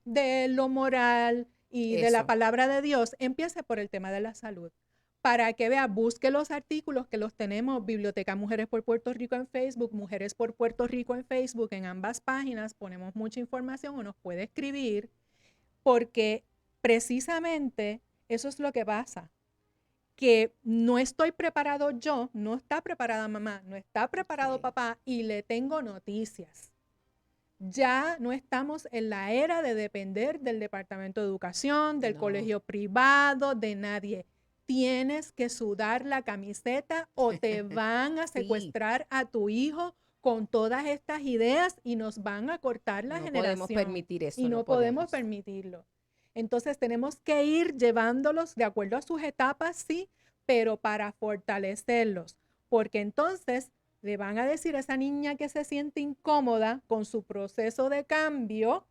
de lo moral y de la palabra de Dios, empiece por el tema de la salud. Para que vea, busque los artículos que los tenemos, Biblioteca Mujeres por Puerto Rico en Facebook, Mujeres por Puerto Rico en Facebook, en ambas páginas ponemos mucha información o nos puede escribir, porque precisamente eso es lo que pasa, que no estoy preparado yo, no está preparada mamá, no está preparado papá y le tengo noticias. Ya no estamos en la era de depender del Departamento de Educación, del colegio privado, de nadie. Tienes que sudar la camiseta o te van a secuestrar a tu hijo con todas estas ideas y nos van a cortar la generación. No podemos permitir eso. Y no podemos permitirlo. Entonces tenemos que ir llevándolos de acuerdo a sus etapas, sí, pero para fortalecerlos. Porque entonces le van a decir a esa niña que se siente incómoda con su proceso de cambio,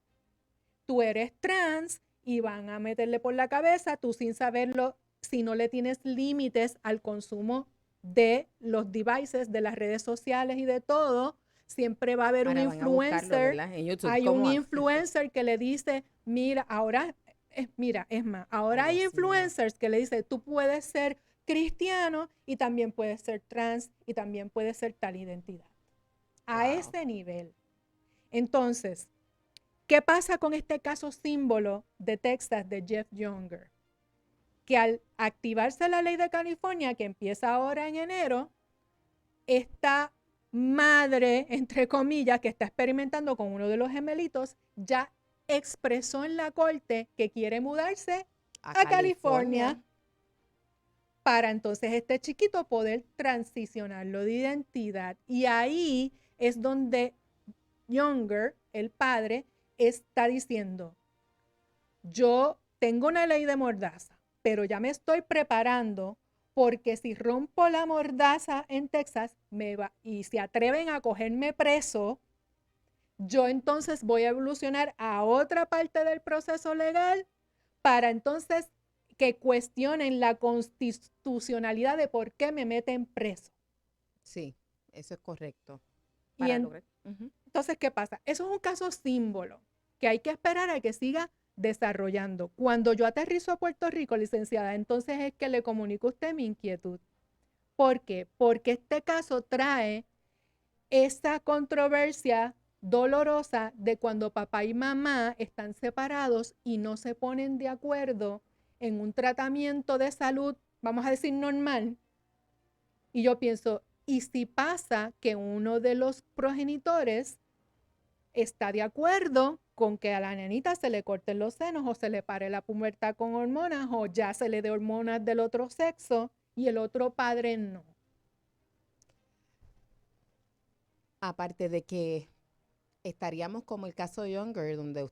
tú eres trans, y van a meterle por la cabeza, tú sin saberlo, si no le tienes límites al consumo de los devices, de las redes sociales y de todo, siempre va a haber un Ahora van a buscarlo, influencer. ¿verdad? En YouTube. Hay ¿Cómo un van? influencer que le dice, mira, ahora, mira, es más, ahora Ay, hay Dios mío. influencers que le dice, tú puedes ser cristiano y también puedes ser trans y también puedes ser tal identidad. A Wow. ese nivel. Entonces, ¿qué pasa con este caso símbolo de Texas de Jeff Younger? Que al activarse la ley de California, que empieza ahora en enero, esta madre, entre comillas, que está experimentando con uno de los gemelitos, ya expresó en la corte que quiere mudarse a California para entonces este chiquito poder transicionarlo de identidad. Y ahí es donde Younger, el padre, está diciendo, yo tengo una ley de mordaza, pero ya me estoy preparando porque si rompo la mordaza en Texas y se atreven a cogerme preso, yo entonces voy a evolucionar a otra parte del proceso legal para entonces que cuestionen la constitucionalidad de por qué me meten preso. Sí, eso es correcto. Y Para lograr. entonces, ¿qué pasa? Eso es un caso símbolo que hay que esperar a que siga desarrollando. Cuando yo aterrizo a Puerto Rico, licenciada, entonces es que le comunico a usted mi inquietud. ¿Por qué? Porque este caso trae esa controversia dolorosa de cuando papá y mamá están separados y no se ponen de acuerdo en un tratamiento de salud, vamos a decir normal. Y yo pienso, ¿y si pasa que uno de los progenitores está de acuerdo con que a la nenita se le corten los senos o se le pare la pubertad con hormonas o ya se le dé hormonas del otro sexo y el otro padre no? Aparte de que estaríamos como el caso de Younger, donde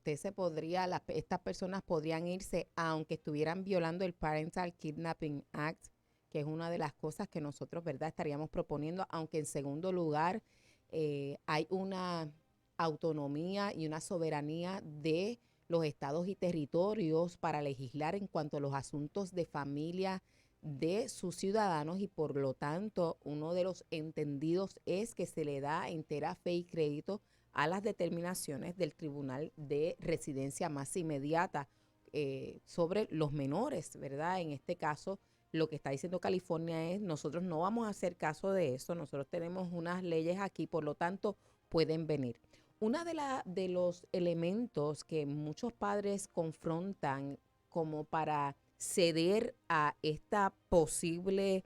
estas personas podrían irse aunque estuvieran violando el Parental Kidnapping Act, que es una de las cosas que nosotros, ¿verdad?, estaríamos proponiendo, aunque en segundo lugar hay una autonomía y una soberanía de los estados y territorios para legislar en cuanto a los asuntos de familia de sus ciudadanos y por lo tanto uno de los entendidos es que se le da entera fe y crédito a las determinaciones del Tribunal de Residencia más inmediata sobre los menores, ¿verdad? En este caso, lo que está diciendo California es, nosotros no vamos a hacer caso de eso, nosotros tenemos unas leyes aquí, por lo tanto, pueden venir. Uno de los elementos que muchos padres confrontan como para ceder a esta posible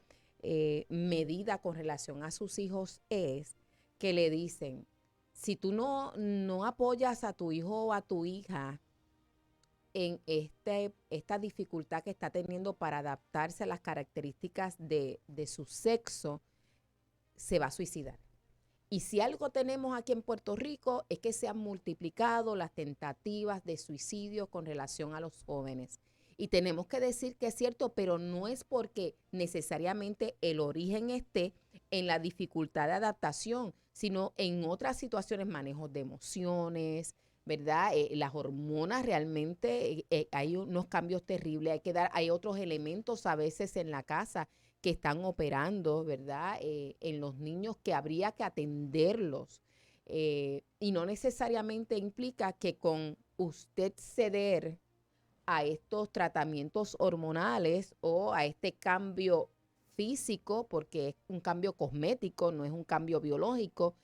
medida con relación a sus hijos es que le dicen, si tú no apoyas a tu hijo o a tu hija en esta dificultad que está teniendo para adaptarse a las características de su sexo, se va a suicidar. Y si algo tenemos aquí en Puerto Rico es que se han multiplicado las tentativas de suicidio con relación a los jóvenes. Y tenemos que decir que es cierto, pero no es porque necesariamente el origen esté en la dificultad de adaptación, sino en otras situaciones, manejos de emociones, ¿verdad? Las hormonas realmente, hay unos cambios terribles, hay otros elementos a veces en la casa que están operando, ¿verdad? En los niños que habría que atenderlos. Y no necesariamente implica que con usted ceder a estos tratamientos hormonales o a este cambio físico, porque es un cambio cosmético, no es un cambio biológico,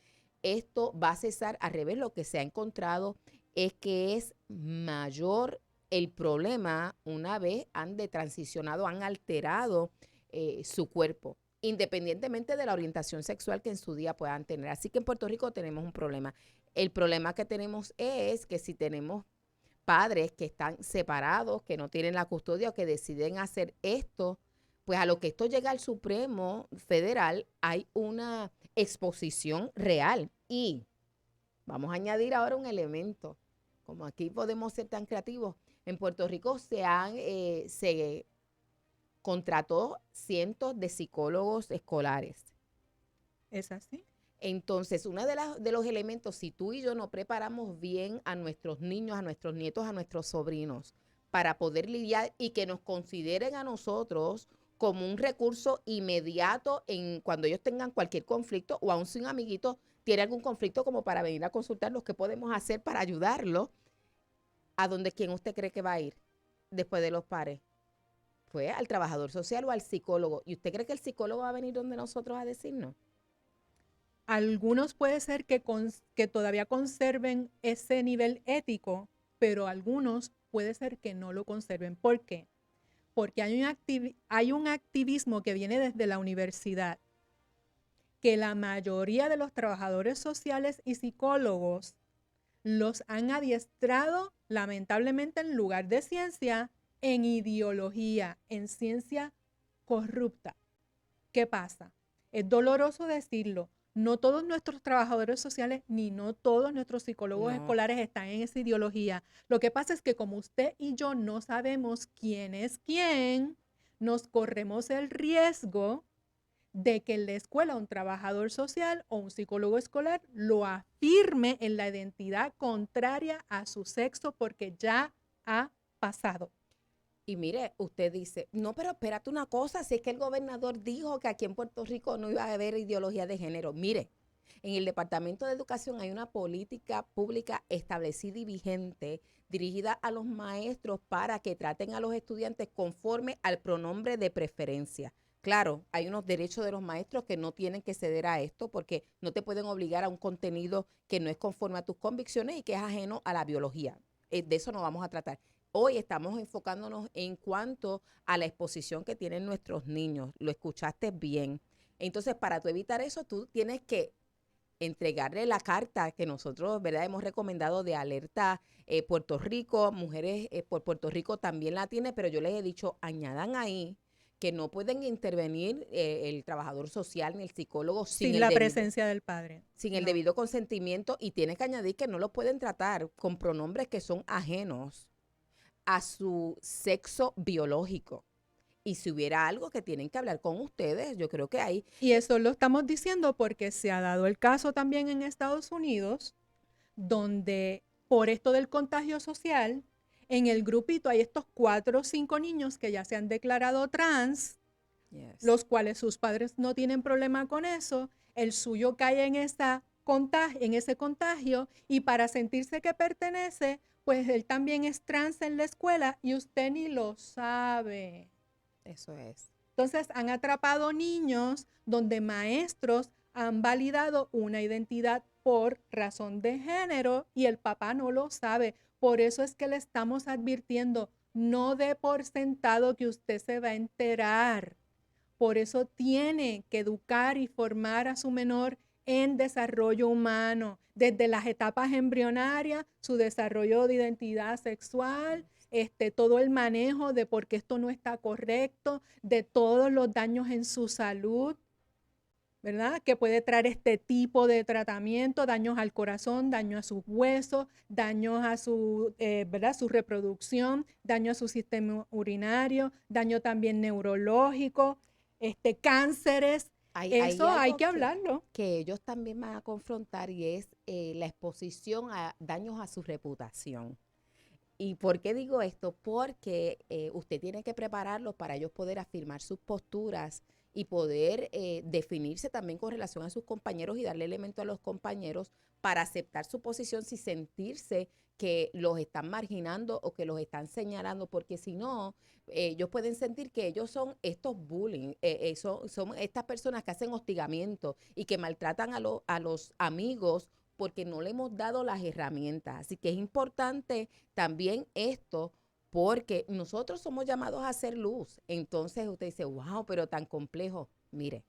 esto va a cesar. Al revés, lo que se ha encontrado es que es mayor el problema una vez han detransicionado, han alterado su cuerpo, independientemente de la orientación sexual que en su día puedan tener. Así que en Puerto Rico tenemos un problema. El problema que tenemos es que si tenemos padres que están separados, que no tienen la custodia o que deciden hacer esto, pues a lo que esto llega al Supremo Federal hay una exposición real. Y vamos a añadir ahora un elemento, como aquí podemos ser tan creativos, en Puerto Rico se contrató cientos de psicólogos escolares. ¿Es así? Entonces, uno de los elementos, si tú y yo no preparamos bien a nuestros niños, a nuestros nietos, a nuestros sobrinos, para poder lidiar y que nos consideren a nosotros como un recurso inmediato cuando ellos tengan cualquier conflicto o aún sin amiguitos, tiene algún conflicto como para venir a consultarnos, ¿qué podemos hacer para ayudarlo? ¿A dónde quién usted cree que va a ir después de los pares? Pues al trabajador social o al psicólogo. ¿Y usted cree que el psicólogo va a venir donde nosotros a decirnos? Algunos puede ser que todavía conserven ese nivel ético, pero algunos puede ser que no lo conserven. ¿Por qué? Porque hay un activismo que viene desde la universidad, que la mayoría de los trabajadores sociales y psicólogos los han adiestrado, lamentablemente, en lugar de ciencia, en ideología, en ciencia corrupta. ¿Qué pasa? Es doloroso decirlo. No todos nuestros trabajadores sociales ni no todos nuestros psicólogos escolares están en esa ideología. Lo que pasa es que como usted y yo no sabemos quién es quién, nos corremos el riesgo de que en la escuela un trabajador social o un psicólogo escolar lo afirme en la identidad contraria a su sexo porque ya ha pasado. Y mire, usted dice, no, pero espérate una cosa, si es que el gobernador dijo que aquí en Puerto Rico no iba a haber ideología de género. Mire, en el Departamento de Educación hay una política pública establecida y vigente dirigida a los maestros para que traten a los estudiantes conforme al pronombre de preferencia. Claro, hay unos derechos de los maestros que no tienen que ceder a esto porque no te pueden obligar a un contenido que no es conforme a tus convicciones y que es ajeno a la biología. De eso no vamos a tratar. Hoy estamos enfocándonos en cuanto a la exposición que tienen nuestros niños. Lo escuchaste bien. Entonces, para tú evitar eso, tú tienes que entregarle la carta que nosotros, ¿verdad?, hemos recomendado de Alerta Puerto Rico. Mujeres por Puerto Rico también la tiene, pero yo les he dicho, añadan ahí que no pueden intervenir el trabajador social ni el psicólogo sin la presencia del padre. Sin el debido consentimiento, y tienes que añadir que no los pueden tratar con pronombres que son ajenos a su sexo biológico. Y si hubiera algo que tienen que hablar con ustedes, yo creo que hay. Y eso lo estamos diciendo porque se ha dado el caso también en Estados Unidos, donde por esto del contagio social, en el grupito hay estos 4 o 5 niños que ya se han declarado trans, los cuales sus padres no tienen problema con eso, el suyo cae en ese contagio y para sentirse que pertenece, pues él también es trans en la escuela y usted ni lo sabe. Eso es. Entonces han atrapado niños donde maestros han validado una identidad por razón de género y el papá no lo sabe. Por eso es que le estamos advirtiendo, no dé por sentado que usted se va a enterar. Por eso tiene que educar y formar a su menor en desarrollo humano, desde las etapas embrionarias, su desarrollo de identidad sexual, todo el manejo de por qué esto no está correcto, de todos los daños en su salud, ¿verdad? Que puede traer este tipo de tratamiento, daños al corazón, daño a sus huesos, daños a su, ¿verdad? Su reproducción, daño a su sistema urinario, daño también neurológico, cánceres. Eso hay que hablarlo. Que ellos también van a confrontar y es la exposición a daños a su reputación. ¿Y por qué digo esto? Porque usted tiene que prepararlos para ellos poder afirmar sus posturas y poder definirse también con relación a sus compañeros y darle elemento a los compañeros para aceptar su posición sin sentirse que los están marginando o que los están señalando, porque si no, ellos pueden sentir que ellos son estos bullying, son estas personas que hacen hostigamiento y que maltratan a los amigos porque no le hemos dado las herramientas. Así que es importante también esto, porque nosotros somos llamados a hacer luz. Entonces usted dice, wow, pero tan complejo. Mire,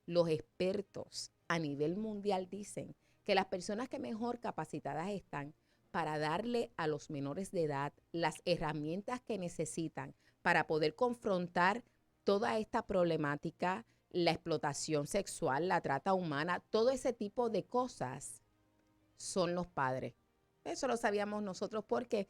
los expertos a nivel mundial dicen que las personas que mejor capacitadas están para darle a los menores de edad las herramientas que necesitan para poder confrontar toda esta problemática, la explotación sexual, la trata humana, todo ese tipo de cosas, son los padres. Eso lo sabíamos nosotros porque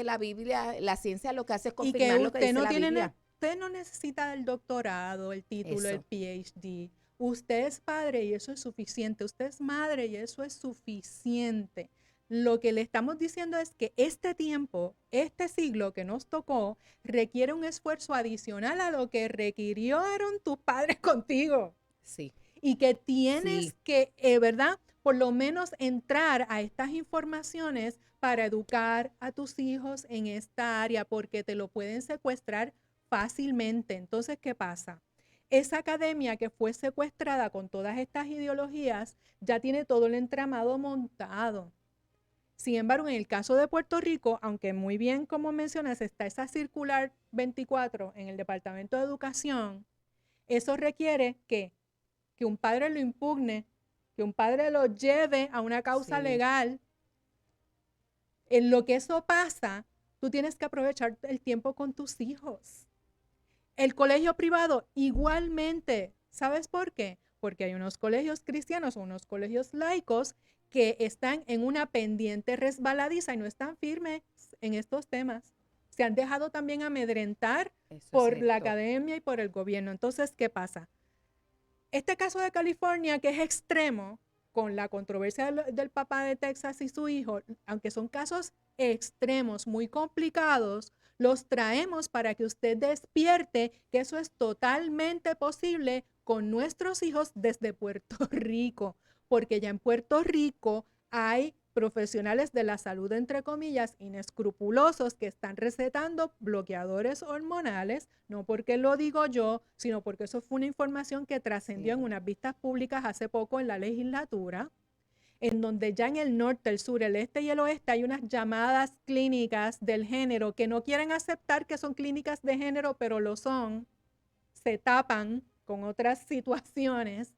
la Biblia, la ciencia lo que hace es confirmar lo que dice la Biblia. Usted no necesita el doctorado, el título, el PhD. Usted es padre y eso es suficiente. Usted es madre y eso es suficiente. Lo que le estamos diciendo es que este tiempo, este siglo que nos tocó, requiere un esfuerzo adicional a lo que requirieron tus padres contigo. Sí. Y que tienes que, ¿verdad?, por lo menos entrar a estas informaciones para educar a tus hijos en esta área, porque te lo pueden secuestrar fácilmente. Entonces, ¿qué pasa? Esa academia que fue secuestrada con todas estas ideologías ya tiene todo el entramado montado. Sin embargo, en el caso de Puerto Rico, aunque muy bien, como mencionas, está esa circular 24 en el Departamento de Educación, eso requiere que un padre lo impugne, que un padre lo lleve a una causa Sí. legal. En lo que eso pasa, tú tienes que aprovechar el tiempo con tus hijos. El colegio privado igualmente. ¿Sabes por qué? Porque hay unos colegios cristianos o unos colegios laicos que están en una pendiente resbaladiza y no están firmes en estos temas. Se han dejado también amedrentar Eso es por la cierto. academia y por el gobierno. Entonces, ¿qué pasa? Este caso de California, que es extremo, con la controversia del papá de Texas y su hijo, aunque son casos extremos, muy complicados, los traemos para que usted despierte que eso es totalmente posible con nuestros hijos desde Puerto Rico, porque ya en Puerto Rico hay profesionales de la salud, entre comillas, inescrupulosos que están recetando bloqueadores hormonales, no porque lo digo yo, sino porque eso fue una información que trascendió Sí. en unas vistas públicas hace poco en la legislatura, en donde ya en el norte, el sur, el este y el oeste hay unas llamadas clínicas del género que no quieren aceptar que son clínicas de género, pero lo son, se tapan con otras situaciones,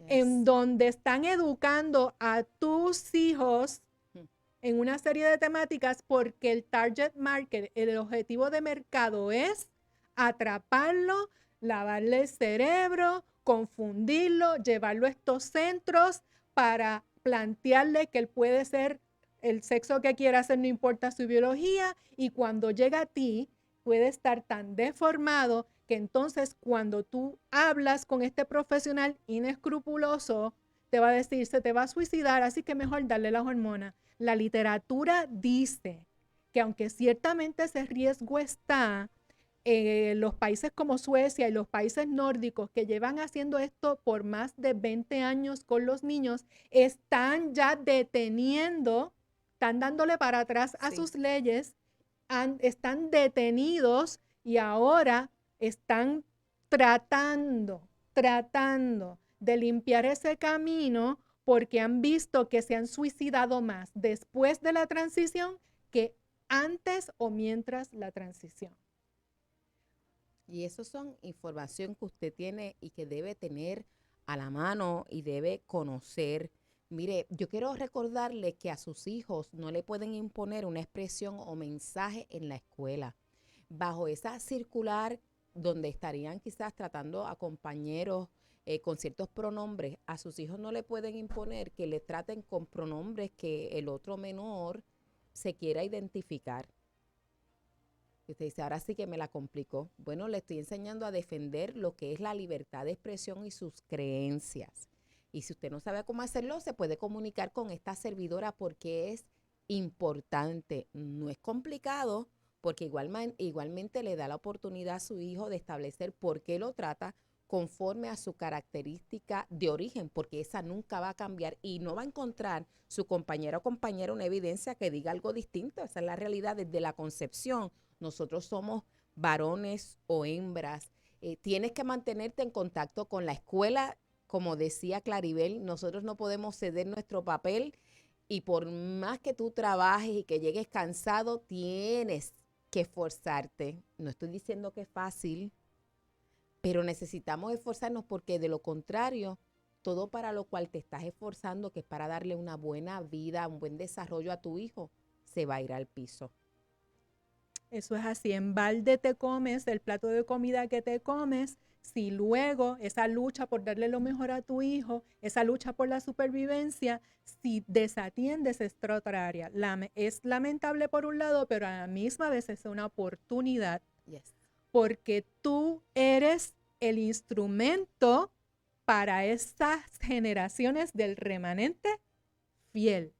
en Yes. donde están educando a tus hijos Mm. en una serie de temáticas porque el target market, el objetivo de mercado es atraparlo, lavarle el cerebro, confundirlo, llevarlo a estos centros para plantearle que él puede ser el sexo que quiera hacer, no importa su biología, y cuando llega a ti puede estar tan deformado que entonces cuando tú hablas con este profesional inescrupuloso, te va a decir, se te va a suicidar, así que mejor darle las hormonas. La literatura dice que aunque ciertamente ese riesgo está, los países como Suecia y los países nórdicos que llevan haciendo esto por más de 20 años con los niños, están ya deteniendo, están dándole para atrás a Sí. sus leyes, están detenidos y ahora están tratando de limpiar ese camino porque han visto que se han suicidado más después de la transición que antes o mientras la transición. Y eso son información que usted tiene y que debe tener a la mano y debe conocer. Mire, yo quiero recordarle que a sus hijos no le pueden imponer una expresión o mensaje en la escuela. Bajo esa circular donde estarían quizás tratando a compañeros con ciertos pronombres, a sus hijos no le pueden imponer que le traten con pronombres que el otro menor se quiera identificar. Y usted dice, ahora sí que me la complicó. Bueno, le estoy enseñando a defender lo que es la libertad de expresión y sus creencias. Y si usted no sabe cómo hacerlo, se puede comunicar con esta servidora porque es importante. No es complicado porque igualmente le da la oportunidad a su hijo de establecer por qué lo trata conforme a su característica de origen, porque esa nunca va a cambiar y no va a encontrar su compañero o compañera una evidencia que diga algo distinto. Esa es la realidad desde la concepción. Nosotros somos varones o hembras. Tienes que mantenerte en contacto con la escuela. Como decía Claribel, nosotros no podemos ceder nuestro papel y por más que tú trabajes y que llegues cansado, tienes que esforzarte. No estoy diciendo que es fácil, pero necesitamos esforzarnos porque de lo contrario, todo para lo cual te estás esforzando, que es para darle una buena vida, un buen desarrollo a tu hijo, se va a ir al piso. Eso es así, en balde te comes el plato de comida que te comes, si luego esa lucha por darle lo mejor a tu hijo, esa lucha por la supervivencia, si desatiendes esta otra área. Es lamentable por un lado, pero a la misma vez es una oportunidad Yes. porque tú eres el instrumento para esas generaciones del remanente fiel.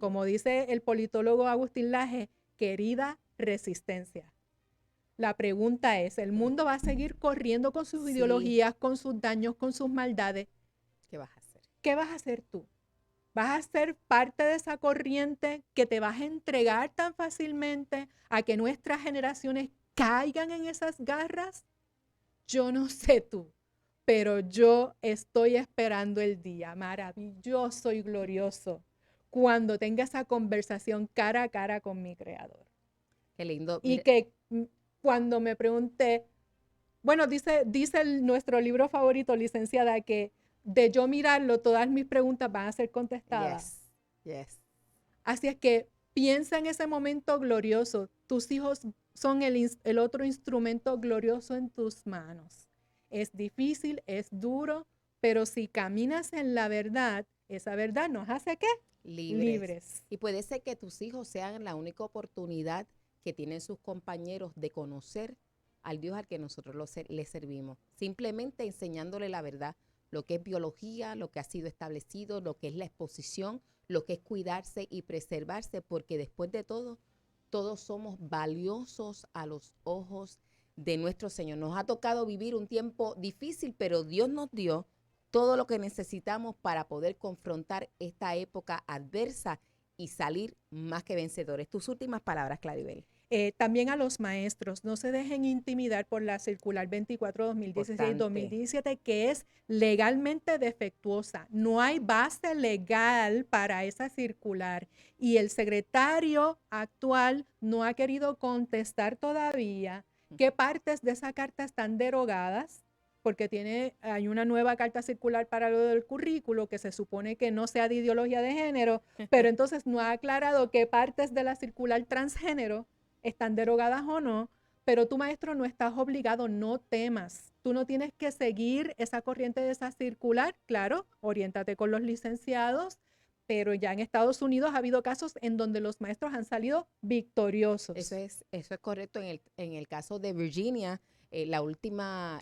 Como dice el politólogo Agustín Laje, querida resistencia. La pregunta es, ¿el mundo va a seguir corriendo con sus Sí. ideologías, con sus daños, con sus maldades? ¿Qué vas a hacer? ¿Qué vas a hacer tú? ¿Vas a ser parte de esa corriente que te vas a entregar tan fácilmente a que nuestras generaciones caigan en esas garras? Yo no sé tú, pero yo estoy esperando el día maravilloso y glorioso cuando tenga esa conversación cara a cara con mi Creador. Qué lindo. Y Mira, que cuando me pregunté, bueno, dice nuestro libro favorito, licenciada, que de yo mirarlo, todas mis preguntas van a ser contestadas. yes. Así es que piensa en ese momento glorioso. Tus hijos son el otro instrumento glorioso en tus manos. Es difícil, es duro, pero si caminas en la verdad, esa verdad nos hace ¿qué? Libres. Y puede ser que tus hijos sean la única oportunidad que tienen sus compañeros de conocer al Dios al que nosotros les servimos. Simplemente enseñándole la verdad, lo que es biología, lo que ha sido establecido, lo que es la exposición, lo que es cuidarse y preservarse, porque después de todo, todos somos valiosos a los ojos de nuestro Señor. Nos ha tocado vivir un tiempo difícil, pero Dios nos dio todo lo que necesitamos para poder confrontar esta época adversa y salir más que vencedores. Tus últimas palabras, Claribel. También a los maestros, no se dejen intimidar por la circular 24-2016-2017, que es legalmente defectuosa. No hay base legal para esa circular y el secretario actual no ha querido contestar todavía qué partes de esa carta están derogadas, porque hay una nueva carta circular para lo del currículo que se supone que no sea de ideología de género, pero entonces no ha aclarado qué partes de la circular transgénero están derogadas o no, pero tú, maestro, no estás obligado, no temas. Tú no tienes que seguir esa corriente de esa circular, claro, oriéntate con los licenciados, pero ya en Estados Unidos ha habido casos en donde los maestros han salido victoriosos. Eso es correcto. En el caso de Virginia, la última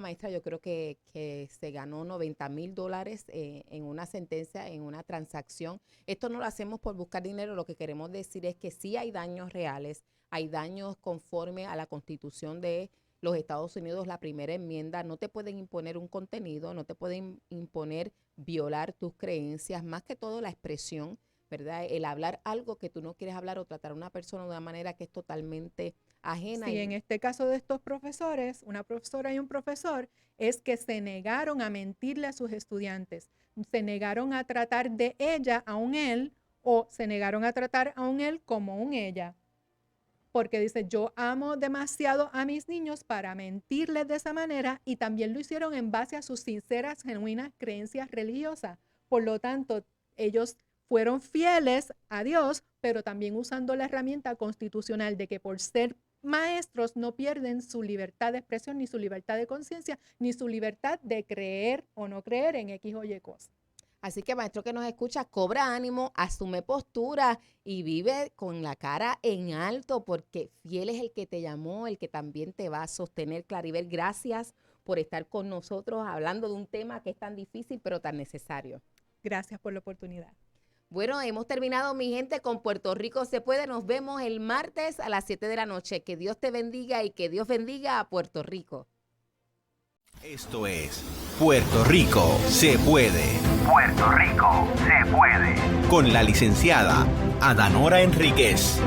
maestra, yo creo que se ganó $90,000 en una sentencia, en una transacción. Esto no lo hacemos por buscar dinero, lo que queremos decir es que sí hay daños reales, hay daños conforme a la Constitución de los Estados Unidos, la primera enmienda. No te pueden imponer un contenido, no te pueden imponer violar tus creencias, más que todo la expresión, ¿verdad? El hablar algo que tú no quieres hablar o tratar a una persona de una manera que es totalmente ajena. Sí, en este caso de estos profesores, una profesora y un profesor, es que se negaron a mentirle a sus estudiantes, se negaron a tratar de ella a un él o se negaron a tratar a un él como un ella. Porque dice, yo amo demasiado a mis niños para mentirles de esa manera y también lo hicieron en base a sus sinceras, genuinas creencias religiosas. Por lo tanto, ellos fueron fieles a Dios, pero también usando la herramienta constitucional de que por ser maestros no pierden su libertad de expresión, ni su libertad de conciencia, ni su libertad de creer o no creer en X o Y cosas. Así que, maestro que nos escucha, cobra ánimo, asume postura y vive con la cara en alto, porque fiel es el que te llamó, el que también te va a sostener. Claribel, gracias por estar con nosotros hablando de un tema que es tan difícil pero tan necesario. Gracias por la oportunidad. Bueno, hemos terminado, mi gente, con Puerto Rico se puede. Nos vemos el martes a las 7 de la noche. Que Dios te bendiga y que Dios bendiga a Puerto Rico. Esto es Puerto Rico se puede. Puerto Rico se puede. Con la licenciada Adanora Enríquez.